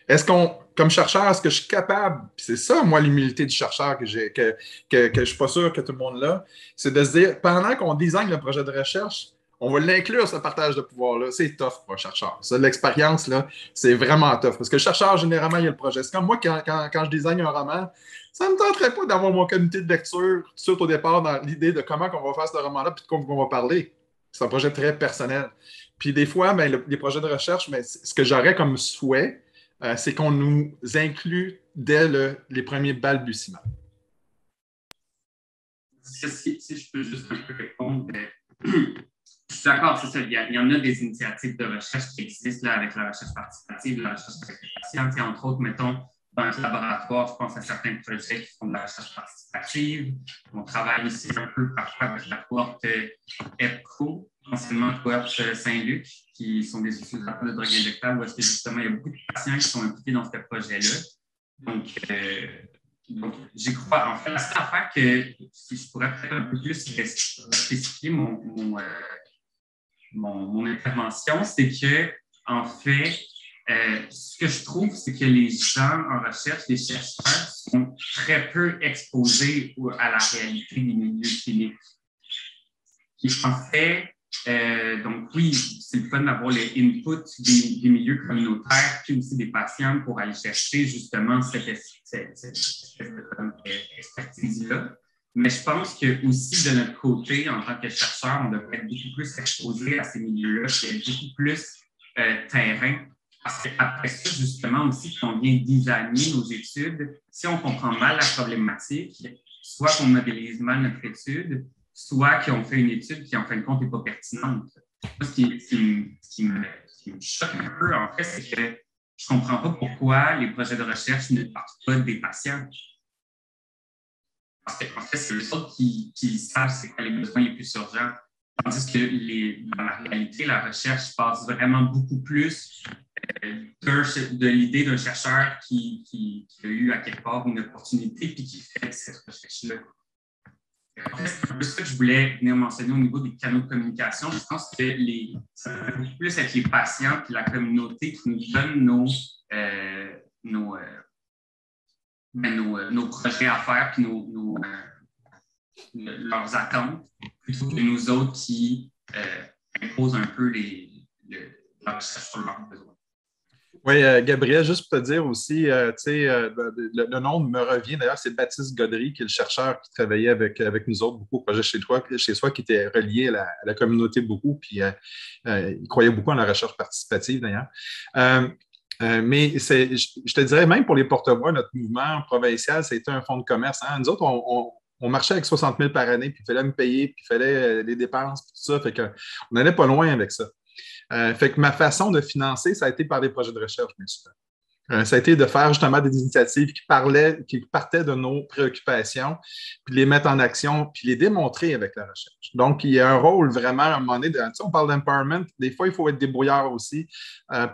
Est-ce comme chercheur, est-ce que je suis capable, puis c'est ça, moi, l'humilité du chercheur que je ne suis pas sûr que tout le monde l'a, c'est de se dire, pendant qu'on design le projet de recherche, on va l'inclure, ce partage de pouvoir-là. C'est tough pour un chercheur. Ça, l'expérience, là, c'est vraiment tough. Parce que le chercheur, généralement, il y a le projet. C'est comme moi, quand je design un roman, ça ne me tenterait pas d'avoir mon comité de lecture tout de suite au départ dans l'idée de comment on va faire ce roman-là puis de quoi on va parler. C'est un projet très personnel. Puis des fois, les projets de recherche, ce que j'aurais comme souhait, c'est qu'on nous inclut dès les premiers balbutiements. Si je peux juste un peu répondre, je suis d'accord, c'est ça. Il y en a des initiatives de recherche qui existent là, avec la recherche participative, la recherche avec les patients. Et entre autres, mettons, dans le laboratoire, je pense à certains projets qui font de la recherche participative. On travaille ici un peu parfois avec la cohorte EPCO, anciennement cohorte Saint-Luc, qui sont des utilisateurs de drogues injectables, où est-ce que justement, il y a beaucoup de patients qui sont impliqués dans ce projet-là. Donc, j'y crois. En fait, la seule affaire que si je pourrais peut-être un peu plus spécifier mon intervention, c'est que, en fait, ce que je trouve, c'est que les gens en recherche, les chercheurs, sont très peu exposés à la réalité des milieux cliniques. Et en fait, donc oui, c'est le fun d'avoir les inputs des milieux communautaires, puis aussi des patients pour aller chercher justement cette expertise-là. Mais je pense que aussi de notre côté, en tant que chercheur, on devrait être beaucoup plus exposé à ces milieux-là, puis être beaucoup plus terrain. Parce qu'après ça, justement, aussi, quand on vient designer nos études, si on comprend mal la problématique, soit qu'on modélise mal notre étude, soit qu'on fait une étude qui, en fin de compte, n'est pas pertinente. Ce qui me choque un peu, en fait, c'est que je ne comprends pas pourquoi les projets de recherche ne partent pas des patients. Parce qu'en fait, c'est eux autres qui savent c'est quoi les besoins les plus urgents. Tandis que dans la réalité, la recherche passe vraiment beaucoup plus de l'idée d'un chercheur qui a eu à quelque part une opportunité et qui fait cette recherche-là. En fait, c'est un peu ça que je voulais venir mentionner au niveau des canaux de communication. Je pense que ça va beaucoup plus être les patients et la communauté qui nous donnent nos projets à faire et leurs attentes, plutôt que nous autres qui imposent un peu la recherche sur leurs besoins. Oui, Gabriel, juste pour te dire aussi, le nom me revient, d'ailleurs, c'est Baptiste Gaudry, qui est le chercheur qui travaillait avec nous autres beaucoup au projet Chez Soi, qui était relié à la communauté beaucoup, puis il croyait beaucoup en la recherche participative, d'ailleurs. Mais je te dirais, même pour les porte-voix, notre mouvement provincial, ça a été un fonds de commerce. Hein? Nous autres, on marchait avec 60 000 par année, puis il fallait me payer, puis il fallait les dépenses, puis tout ça. Fait qu'on n'allait pas loin avec ça. Fait que ma façon de financer, ça a été par des projets de recherche, bien sûr. Ça a été de faire justement des initiatives qui partaient de nos préoccupations, puis les mettre en action, puis les démontrer avec la recherche. Donc, il y a un rôle vraiment, à un moment donné, on parle d'empowerment, des fois, il faut être débrouillard aussi,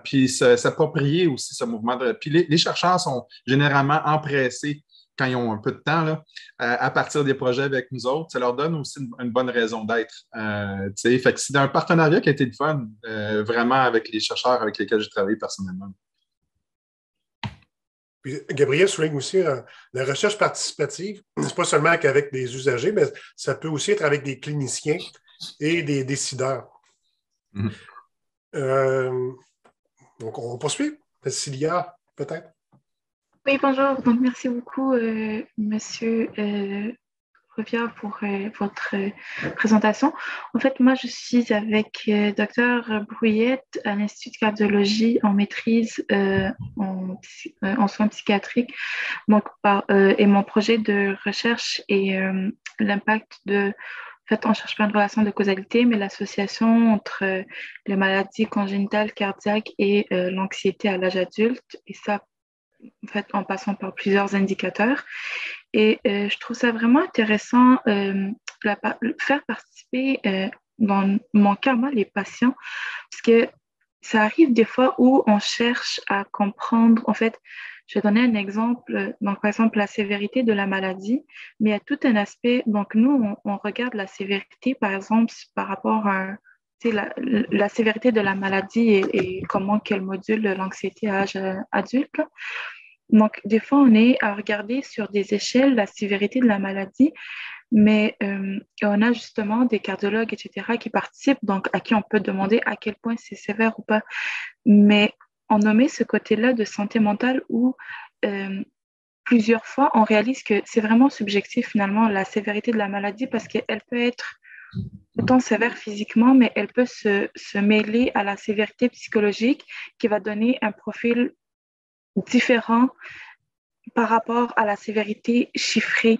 puis s'approprier aussi ce mouvement. Puis les chercheurs sont généralement empressés quand ils ont un peu de temps, là, à partir des projets avec nous autres. Ça leur donne aussi une bonne raison d'être. Fait que c'est un partenariat qui a été le fun, vraiment, avec les chercheurs avec lesquels j'ai travaillé personnellement. Puis, Gabriel souligne aussi la recherche participative, c'est pas seulement qu'avec des usagers, mais ça peut aussi être avec des cliniciens et des décideurs. Donc, on poursuit. Cécilia, peut-être? Oui, bonjour. Donc, merci beaucoup, Monsieur Revia, pour votre présentation. En fait, moi, je suis avec Dr Brouillette à l'Institut de cardiologie en maîtrise en soins psychiatriques. Donc, et mon projet de recherche est l'impact de... En fait, on ne cherche pas une relation de causalité, mais l'association entre les maladies congénitales cardiaques et l'anxiété à l'âge adulte. Et ça, en fait, en passant par plusieurs indicateurs. Et je trouve ça vraiment intéressant faire participer, dans mon cas, moi, les patients, parce que ça arrive des fois où on cherche à comprendre, en fait, je vais donner un exemple, donc par exemple la sévérité de la maladie, mais il y a tout un aspect, donc nous, on regarde la sévérité, par exemple, par rapport à la sévérité de la maladie et comment qu'elle module l'anxiété à âge adulte. Donc, des fois, on est à regarder sur des échelles la sévérité de la maladie, mais on a justement des cardiologues, etc., qui participent, donc à qui on peut demander à quel point c'est sévère ou pas. Mais on nommait ce côté-là de santé mentale où plusieurs fois, on réalise que c'est vraiment subjectif, finalement, la sévérité de la maladie, parce qu'elle peut être autant sévère physiquement, mais elle peut se mêler à la sévérité psychologique qui va donner un profil différent par rapport à la sévérité chiffrée,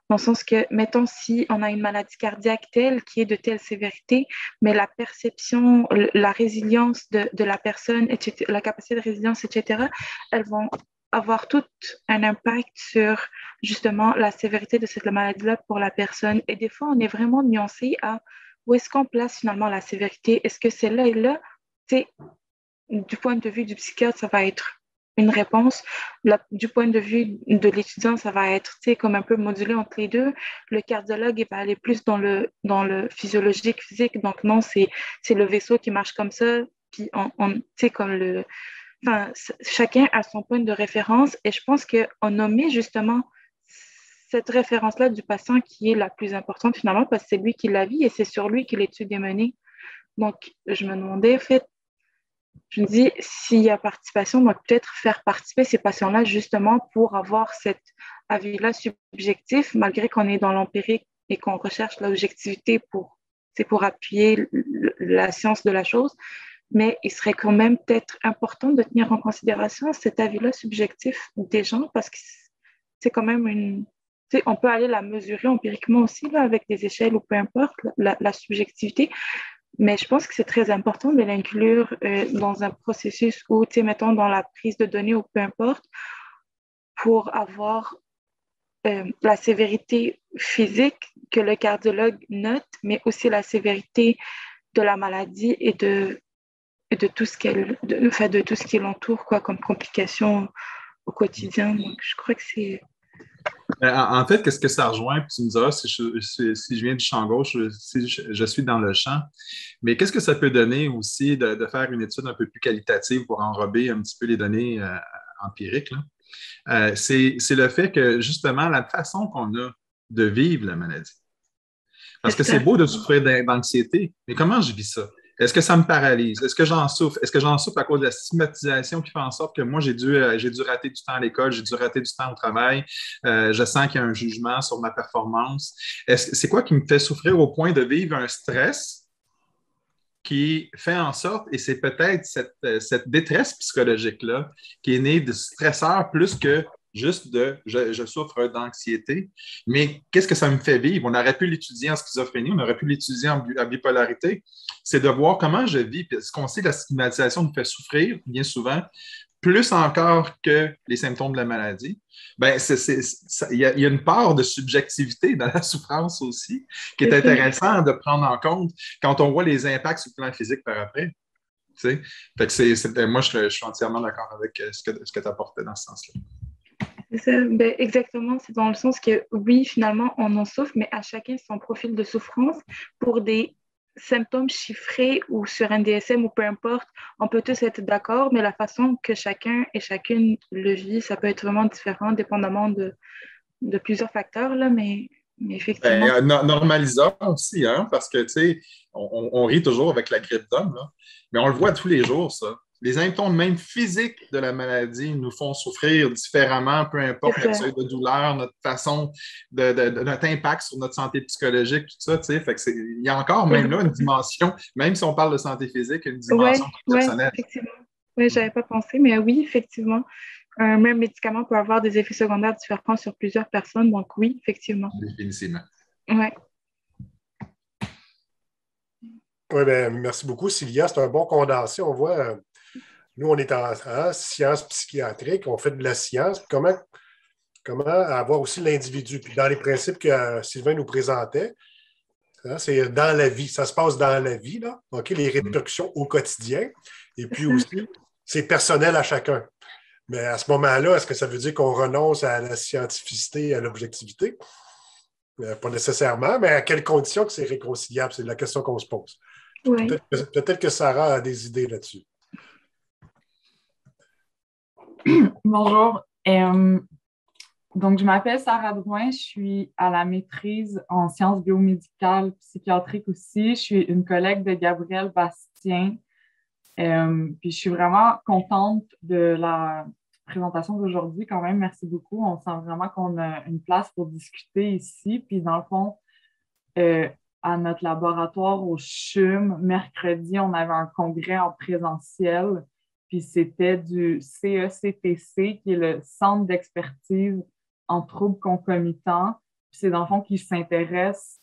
dans le sens que, mettons, si on a une maladie cardiaque telle qui est de telle sévérité, mais la perception, la résilience de la personne, etc., la capacité de résilience, etc., elles vont avoir tout un impact sur justement la sévérité de cette maladie-là pour la personne. Et des fois, on est vraiment nuancé à où est-ce qu'on place finalement la sévérité. Est-ce que c'est là et là? Du point de vue du psychiatre, ça va être une réponse. Du point de vue de l'étudiant, ça va être comme un peu modulé entre les deux. Le cardiologue, il va aller plus dans le physiologique, physique. Donc non, c'est le vaisseau qui marche comme ça. Puis comme enfin, chacun a son point de référence. Et je pense qu'on nommait justement cette référence-là du patient qui est la plus importante finalement parce que c'est lui qui la vit et c'est sur lui que l'étude est menée. Donc, je me demandais, en fait, je me dis, s'il y a participation, donc peut-être faire participer ces patients-là justement pour avoir cet avis-là subjectif, malgré qu'on est dans l'empirique et qu'on recherche l'objectivité pour appuyer la science de la chose. Mais il serait quand même peut-être important de tenir en considération cet avis-là subjectif des gens parce que c'est quand même on peut aller la mesurer empiriquement aussi là, avec des échelles ou peu importe, la subjectivité. Mais je pense que c'est très important de l'inclure dans un processus où, mettons, dans la prise de données ou peu importe, pour avoir la sévérité physique que le cardiologue note, mais aussi la sévérité de la maladie et de tout ce de tout ce qui l'entoure, quoi, comme complications au quotidien. Donc, je crois que c'est... En fait, qu'est-ce que ça rejoint? Puis tu me diras si je viens du champ gauche, si je suis dans le champ. Mais qu'est-ce que ça peut donner aussi de faire une étude un peu plus qualitative pour enrober un petit peu les données empiriques, là? C'est le fait que, justement, la façon qu'on a de vivre la maladie. Parce que c'est beau de souffrir d'anxiété, mais comment je vis ça? Est-ce que ça me paralyse? Est-ce que j'en souffre? Est-ce que j'en souffre à cause de la stigmatisation qui fait en sorte que moi, j'ai dû rater du temps à l'école, j'ai dû rater du temps au travail, je sens qu'il y a un jugement sur ma performance. C'est quoi qui me fait souffrir au point de vivre un stress qui fait en sorte, et c'est peut-être cette détresse psychologique-là qui est née de stresseurs plus que juste je souffre d'anxiété. Mais qu'est-ce que ça me fait vivre? On aurait pu l'étudier en schizophrénie, on aurait pu l'étudier en bipolarité. C'est de voir comment je vis. Parce qu'on sait que la stigmatisation nous fait souffrir bien souvent, plus encore que les symptômes de la maladie, ben il y a une part de subjectivité dans la souffrance aussi qui est intéressant de prendre en compte quand on voit les impacts sur le plan physique par après. Tu sais? Fait que moi, je suis entièrement d'accord avec ce que tu apportais dans ce sens-là. C'est ça, ben, exactement. C'est dans le sens que oui, finalement, on en souffre, mais à chacun son profil de souffrance pour des symptômes chiffrés ou sur un DSM ou peu importe, on peut tous être d'accord, mais la façon que chacun et chacune le vit, ça peut être vraiment différent dépendamment de plusieurs facteurs, là, mais effectivement. Ben, normalisons aussi, hein, parce que, tu sais, on rit toujours avec la grippe d'homme, là, mais on le voit tous les jours, ça. Les symptômes même physiques de la maladie nous font souffrir différemment, peu importe notre seuil de douleur, notre façon notre impact sur notre santé psychologique, tout ça, tu sais. Fait que il y a encore même là une dimension, même si on parle de santé physique, une dimension personnelle. Oui, effectivement. Oui, je n'avais pas pensé, mais oui, effectivement. Un même médicament peut avoir des effets secondaires différents sur plusieurs personnes, donc oui, effectivement. Définitivement. Oui. Oui, bien, merci beaucoup, Sylvia. C'est un bon condensé. On voit, nous, on est en sciences psychiatriques, on fait de la science. Comment avoir aussi l'individu? Puis dans les principes que Sylvain nous présentait, hein, c'est dans la vie, ça se passe dans la vie, là, OK, les répercussions au quotidien. Et puis aussi, c'est personnel à chacun. Mais à ce moment-là, est-ce que ça veut dire qu'on renonce à la scientificité et à l'objectivité? Pas nécessairement, mais à quelles conditions que c'est réconciliable? C'est la question qu'on se pose. Oui. Peut-être que Sarah a des idées là-dessus. Bonjour. Donc, je m'appelle Sarah Drouin, je suis à la maîtrise en sciences biomédicales psychiatriques aussi. Je suis une collègue de Gabriel Bastien. Puis je suis vraiment contente de la présentation d'aujourd'hui quand même. Merci beaucoup. On sent vraiment qu'on a une place pour discuter ici. Puis dans le fond, à notre laboratoire au CHUM, mercredi, on avait un congrès en présentiel. Puis c'était du CECTC, qui est le Centre d'expertise en troubles concomitants. Puis c'est dans le fond qui s'intéresse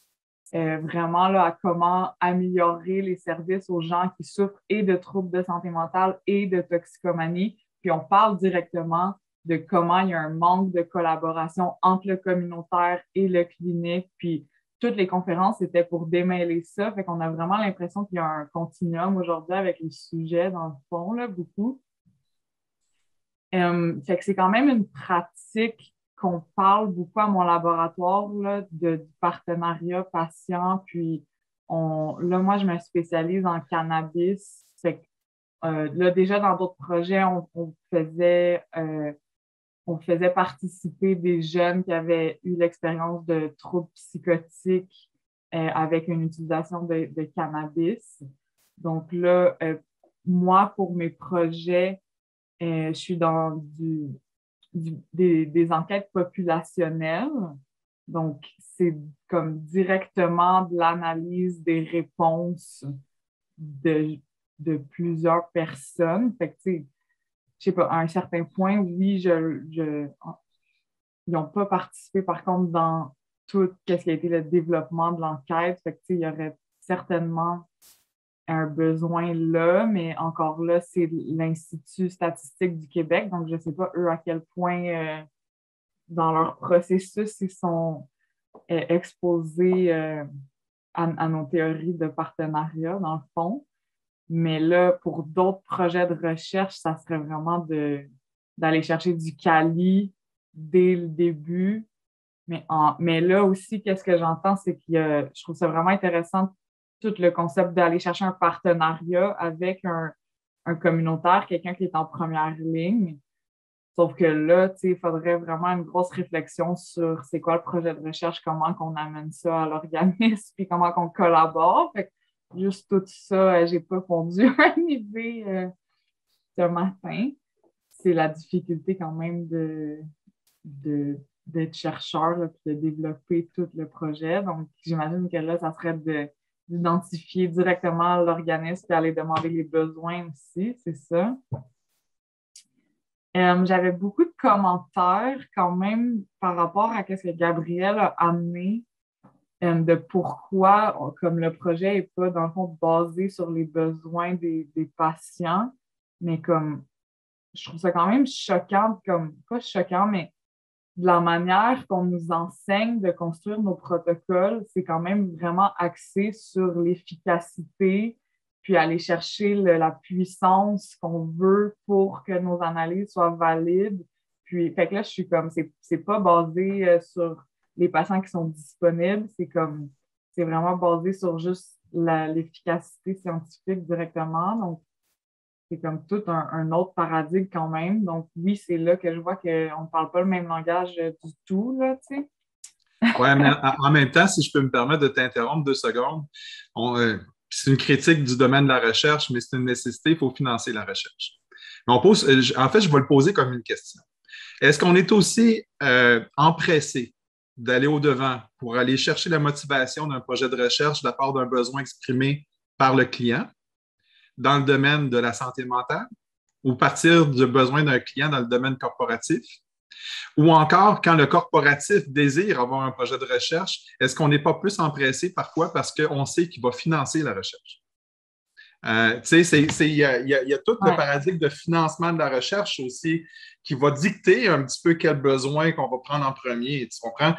vraiment là, à comment améliorer les services aux gens qui souffrent et de troubles de santé mentale et de toxicomanie. Puis on parle directement de comment il y a un manque de collaboration entre le communautaire et le clinique. Puis toutes les conférences étaient pour démêler ça. Fait qu'on a vraiment l'impression qu'il y a un continuum aujourd'hui avec les sujets dans le fond, là, beaucoup. Fait que c'est quand même une pratique qu'on parle beaucoup à mon laboratoire là, du partenariat patient. Puis là, moi, je me spécialise en cannabis. Fait que, là, déjà, dans d'autres projets, on faisait participer des jeunes qui avaient eu l'expérience de troubles psychotiques avec une utilisation de cannabis. Donc là, moi, pour mes projets, je suis dans des enquêtes populationnelles. Donc, c'est comme directement de l'analyse des réponses de plusieurs personnes. Fait que, tu sais, je sais pas, à un certain point, oui, ils n'ont pas participé, par contre, dans tout ce qui a été le développement de l'enquête. Fait que, tu sais, il y aurait certainement un besoin là, mais encore là, c'est l'Institut statistique du Québec. Donc, je ne sais pas, eux, à quel point, dans leur processus, ils sont exposés à nos théories de partenariat, dans le fond. Mais là, pour d'autres projets de recherche, ça serait vraiment d'aller chercher du quali dès le début. Mais là aussi, qu'est-ce que j'entends, c'est que je trouve ça vraiment intéressant, tout le concept d'aller chercher un partenariat avec un communautaire, quelqu'un qui est en première ligne. Sauf que là, tu sais, il faudrait vraiment une grosse réflexion sur c'est quoi le projet de recherche, comment qu'on amène ça à l'organisme, puis comment qu'on collabore. Fait que juste tout ça, j'ai pas fondu une idée ce matin. C'est la difficulté quand même d'être chercheur là, puis de développer tout le projet. Donc, j'imagine que là, ça serait d'identifier directement l'organisme et aller demander les besoins aussi, c'est ça. J'avais beaucoup de commentaires quand même par rapport à ce que Gabriel a amené de pourquoi, comme le projet n'est pas, dans le fond, basé sur les besoins des patients, mais comme je trouve ça quand même choquant, comme, pas choquant, mais de la manière qu'on nous enseigne de construire nos protocoles, c'est quand même vraiment axé sur l'efficacité, puis aller chercher la puissance qu'on veut pour que nos analyses soient valides. Puis, fait que là, je suis comme, c'est pas basé sur les patients qui sont disponibles, c'est vraiment basé sur juste l'efficacité scientifique directement. Donc, c'est comme tout un autre paradigme quand même. Donc, oui, c'est là que je vois qu'on ne parle pas le même langage du tout, là, tu sais. Oui, mais en même temps, si je peux me permettre de t'interrompre 2 secondes, c'est une critique du domaine de la recherche, mais c'est une nécessité, il faut financer la recherche. Mais en fait, je vais le poser comme une question. Est-ce qu'on est aussi empressé d'aller au-devant pour aller chercher la motivation d'un projet de recherche de la part d'un besoin exprimé par le client dans le domaine de la santé mentale ou partir du besoin d'un client dans le domaine corporatif? Ou encore, quand le corporatif désire avoir un projet de recherche, est-ce qu'on n'est pas plus empressé parfois parce qu'on sait qu'il va financer la recherche? Tu sais, il y a tout le paradigme de financement de la recherche aussi qui va dicter un petit peu quel besoin qu'on va prendre en premier, tu comprends?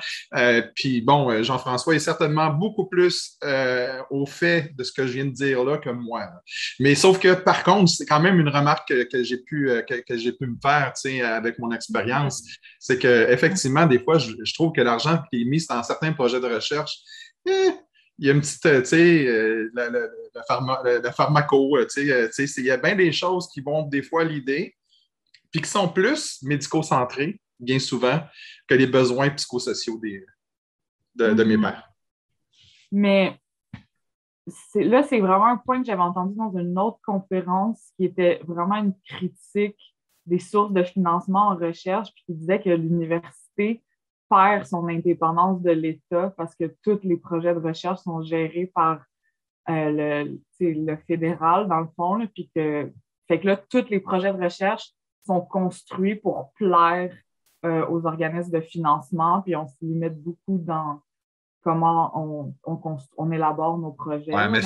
Puis bon, Jean-François est certainement beaucoup plus au fait de ce que je viens de dire là que moi. Là. Mais sauf que, par contre, c'est quand même une remarque que j'ai pu me faire, tu sais, avec mon expérience, c'est qu'effectivement, des fois, je trouve que l'argent qui est mis dans certains projets de recherche, il y a une petite, tu sais, la pharmaco, tu sais, il y a bien des choses qui vont des fois l'idée, puis qui sont plus médico-centrés, bien souvent, que les besoins psychosociaux de mes pairs. Mais là, c'est vraiment un point que j'avais entendu dans une autre conférence qui était vraiment une critique des sources de financement en recherche, puis qui disait que l'université perd son indépendance de l'État parce que tous les projets de recherche sont gérés par le fédéral, dans le fond, là, puis fait que là, tous les projets de recherche sont construits pour plaire aux organismes de financement, puis on se limite beaucoup dans comment on élabore nos projets. Oui, mais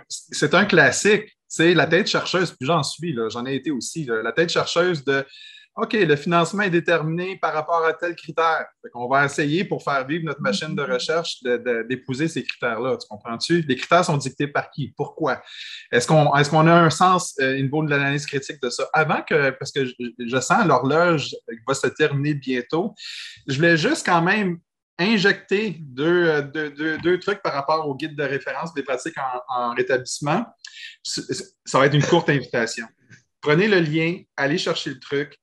c'est un classique. Tu sais, la tête chercheuse, puis j'en suis, là, j'en ai été aussi, là, la tête chercheuse de OK, le financement est déterminé par rapport à tel critère. On va essayer, pour faire vivre notre machine de recherche, d'épouser ces critères-là. Tu comprends-tu? Les critères sont dictés par qui? Pourquoi? Est-ce qu'on a un sens au niveau de l'analyse critique de ça? Parce que je sens l'horloge va se terminer bientôt, je voulais juste quand même injecter deux trucs par rapport au guide de référence des pratiques en rétablissement. Ça va être une courte invitation. Prenez le lien, allez chercher le truc.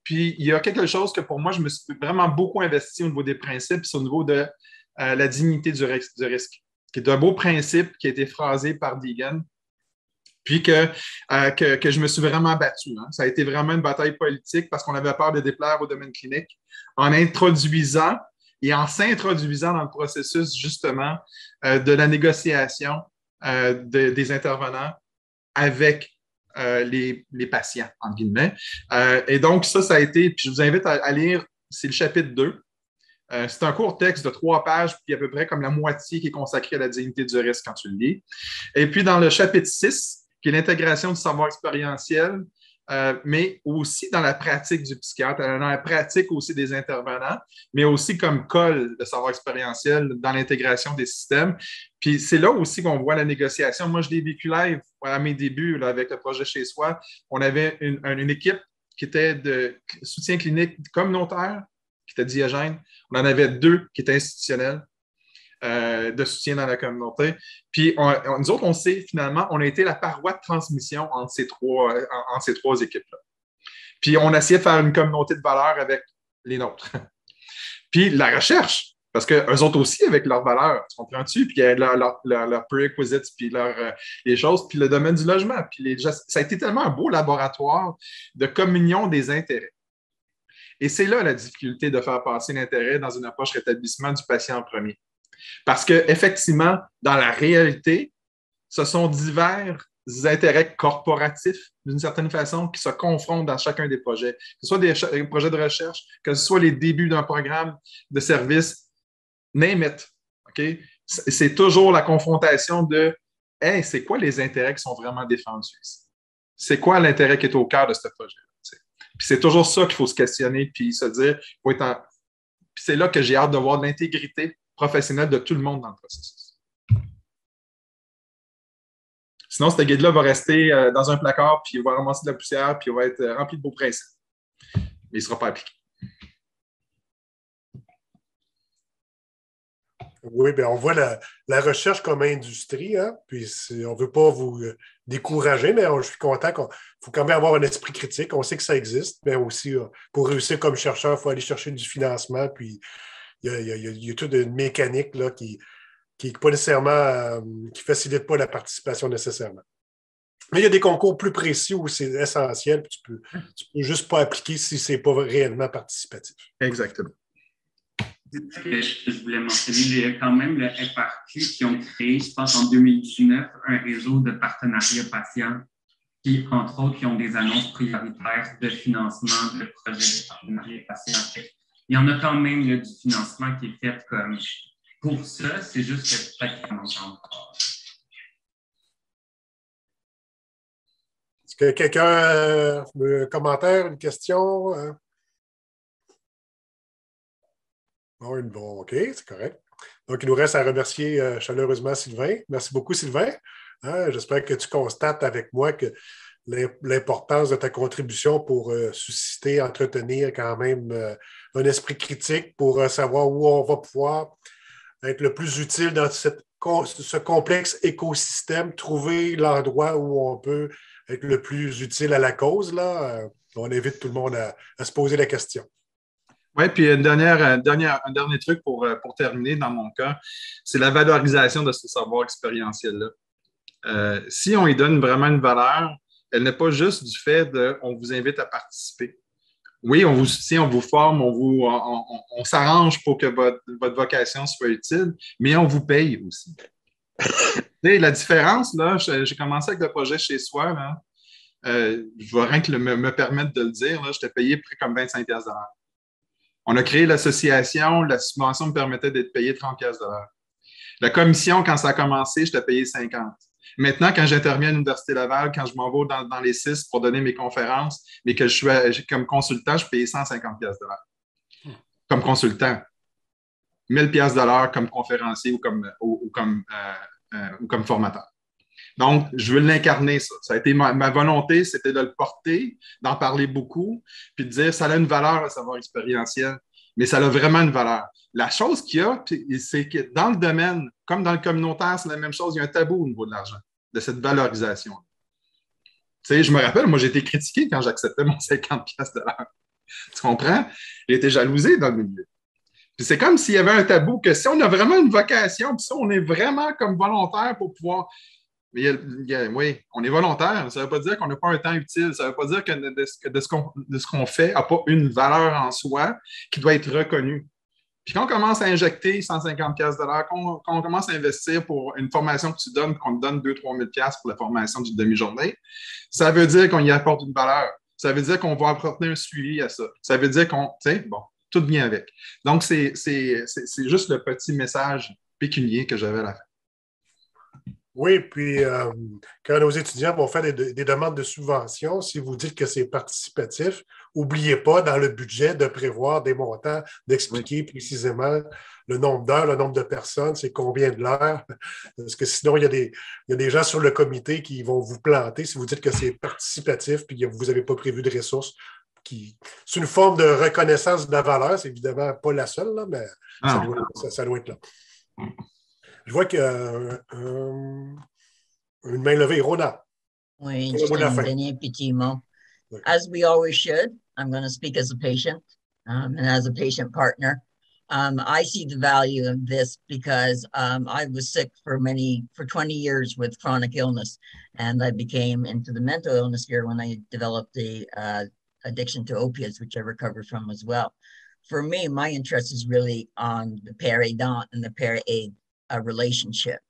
Puis, il y a quelque chose que pour moi, je me suis vraiment beaucoup investi au niveau des principes, c'est au niveau de la dignité du risque, qui est un beau principe qui a été phrasé par Deegan, puis que je me suis vraiment battu. Hein. Ça a été vraiment une bataille politique parce qu'on avait peur de déplaire au domaine clinique en introduisant et en s'introduisant dans le processus, justement, de la négociation des intervenants avec les patients, entre guillemets. Et donc, ça a été, puis je vous invite à lire, c'est le chapitre 2. C'est un court texte de 3 pages, puis à peu près comme la moitié qui est consacrée à la dignité du risque quand tu le lis. Et puis, dans le chapitre 6, qui est l'intégration du savoir expérientiel, mais aussi dans la pratique du psychiatre, dans la pratique aussi des intervenants, mais aussi comme colle de savoir expérientiel dans l'intégration des systèmes. Puis c'est là aussi qu'on voit la négociation. Moi, je l'ai vécu live à mes débuts là, avec le projet Chez Soi. On avait une équipe qui était de soutien clinique communautaire, qui était Diogène. On en avait 2 qui étaient institutionnels. De soutien dans la communauté. Puis, nous autres, on sait, finalement, on a été la paroi de transmission entre ces trois équipes-là. Puis, on a essayé de faire une communauté de valeurs avec les nôtres. Puis, la recherche, parce qu'eux autres aussi, avec leurs valeurs, tu comprends-tu? Puis, leurs prerequisites, puis les choses, puis le domaine du logement. Puis, ça a été tellement un beau laboratoire de communion des intérêts. Et c'est là la difficulté de faire passer l'intérêt dans une approche rétablissement du patient en premier. Parce qu'effectivement, dans la réalité, ce sont divers intérêts corporatifs, d'une certaine façon, qui se confrontent dans chacun des projets. Que ce soit des projets de recherche, que ce soit les débuts d'un programme de service, name it. Okay? C'est toujours la confrontation de « Hey, c'est quoi les intérêts qui sont vraiment défendus ici? » c'est quoi l'intérêt qui est au cœur de ce projet-là? Puis c'est toujours ça qu'il faut se questionner, puis se dire, puis c'est là que j'ai hâte de voir l'intégrité professionnelle de tout le monde dans le processus. Sinon, ce guide-là va rester dans un placard, puis il va ramasser de la poussière, puis il va être rempli de beaux principes. Mais il ne sera pas appliqué. Oui, bien, on voit la recherche comme industrie, hein? Puis on ne veut pas vous décourager, mais je suis content qu'il faut quand même avoir un esprit critique. On sait que ça existe, mais aussi, pour réussir comme chercheur, il faut aller chercher du financement. Puis il y a toute une mécanique là, qui pas nécessairement, qui ne facilite pas la participation nécessairement. Mais il y a des concours plus précis où c'est essentiel, puis tu peux juste pas appliquer si ce n'est pas réellement participatif. Exactement. Je voulais mentionner, il y a quand même le FRQ qui ont créé, je pense, en 2019, un réseau de partenariats patients qui, entre autres, qui ont des annonces prioritaires de financement de projets de partenariats patients. Il y en a quand même là, du financement qui est fait comme pour ça, c'est juste que peut-être qu'il manque encore. Est-ce que quelqu'un un commentaire, une question? Bon, OK, c'est correct. Donc, il nous reste à remercier chaleureusement Sylvain. Merci beaucoup, Sylvain. J'espère que tu constates avec moi que l'importance de ta contribution pour susciter, entretenir quand même un esprit critique pour savoir où on va pouvoir être le plus utile dans ce complexe écosystème, trouver l'endroit où on peut être le plus utile à la cause. Là. On invite tout le monde à se poser la question. Oui, puis un dernier truc pour terminer dans mon cas, c'est la valorisation de ce savoir expérientiel-là. Si on y donne vraiment une valeur, elle n'est pas juste du fait de on vous invite à participer. Oui, on vous soutient, on vous forme, on s'arrange pour que votre vocation soit utile, mais on vous paye aussi. La différence, là, j'ai commencé avec le projet Chez Soi, là, je vais rien que me permettre de le dire, là, j'étais payé près comme 25 $. On a créé l'association, la subvention me permettait d'être payé 30 $. La commission, quand ça a commencé, j'étais payé 50. Maintenant, quand j'interviens à l'Université Laval, quand je m'en vais dans les CIS pour donner mes conférences, mais que je suis comme consultant, je suis payé 150 $. Comme consultant. 1000 $ comme conférencier ou comme formateur. Donc, je veux l'incarner, ça. Ça a été ma volonté, c'était de le porter, d'en parler beaucoup, puis de dire ça a une valeur, le savoir expérientiel, mais ça a vraiment une valeur. La chose qu'il y a, c'est que dans le domaine, comme dans le communautaire, c'est la même chose, il y a un tabou au niveau de l'argent, de cette valorisation. Tu sais, je me rappelle, moi, j'ai été critiqué quand j'acceptais mon 50 $ de l'heure. Tu comprends? J'ai été jalousé dans le milieu. Puis c'est comme s'il y avait un tabou que si on a vraiment une vocation, puis si on est vraiment comme volontaire pour pouvoir... Mais oui, on est volontaire. Ça ne veut pas dire qu'on n'a pas un temps utile. Ça ne veut pas dire que de ce qu'on fait n'a pas une valeur en soi qui doit être reconnue. Puis quand on commence à injecter 150 $, quand on commence à investir pour une formation que tu donnes, qu'on te donne 2-3 000 $ pour la formation d'une demi-journée, ça veut dire qu'on y apporte une valeur. Ça veut dire qu'on va apporter un suivi à ça. Ça veut dire qu'on, tu sais, bon, tout vient avec. Donc, c'est juste le petit message pécunier que j'avais à la fin. Oui, puis quand nos étudiants vont faire des demandes de subventions, si vous dites que c'est participatif, n'oubliez pas dans le budget de prévoir des montants, d'expliquer précisément le nombre d'heures, le nombre de personnes, c'est combien de l'heure. Parce que sinon, il y a des gens sur le comité qui vont vous planter si vous dites que c'est participatif puis que vous n'avez pas prévu de ressources. C'est une forme de reconnaissance de la valeur, c'est évidemment pas la seule, là, mais ça doit être là. Je vois qu'il y a une main levée. Rona. Oui, just un dernier petit mot. As we always should, I'm going to speak as a patient and as a patient partner. I see the value of this because I was sick for 20 years with chronic illness, and I became into the mental illness here when I developed the addiction to opiates, which I recovered from as well. For me, my interest is really on the père-aidant and the père-aide relationship,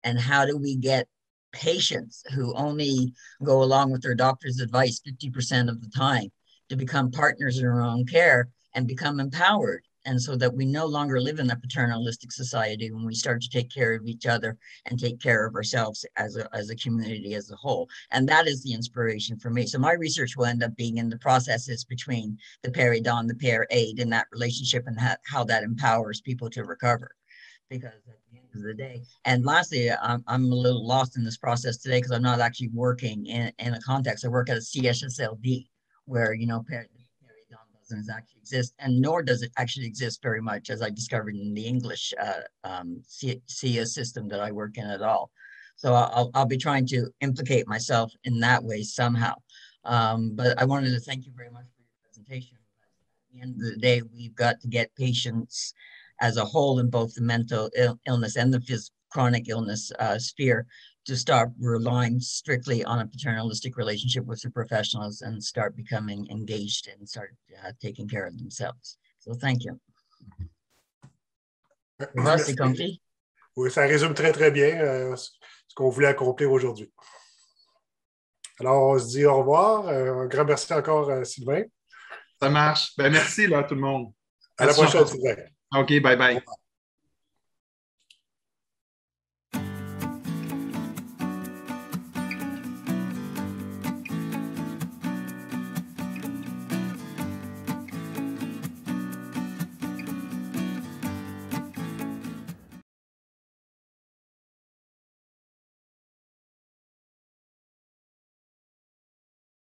and how do we get patients who only go along with their doctor's advice 50% of the time to become partners in their own care and become empowered And so that we no longer live in a paternalistic society when we start to take care of each other and take care of ourselves as a community as a whole. And that is the inspiration for me. So my research will end up being in the processes between the peridon, the pair-aid, and that relationship, and how that empowers people to recover. Because at the end of the day, and lastly, I'm a little lost in this process today because I'm not actually working in a context. I work at a CSSLD where, you know, peridon doesn't actually exist, and nor does it actually exist very much, as I discovered in the English SIA system that I work in at all. So I'll be trying to implicate myself in that way somehow. But I wanted to thank you very much for your presentation. At the end of the day, we've got to get patients as a whole in both the mental illness and the chronic illness sphere to start relying strictly on a paternalistic relationship with the professionals and start becoming engaged and start taking care of themselves. So thank you. Merci. Oui, ça résume très, très bien ce qu'on voulait accomplir aujourd'hui. Alors, on se dit au revoir. Un grand merci encore, Sylvain. Ça marche. Ben, merci là, tout le monde. À la prochaine, Sylvain. OK, bye bye.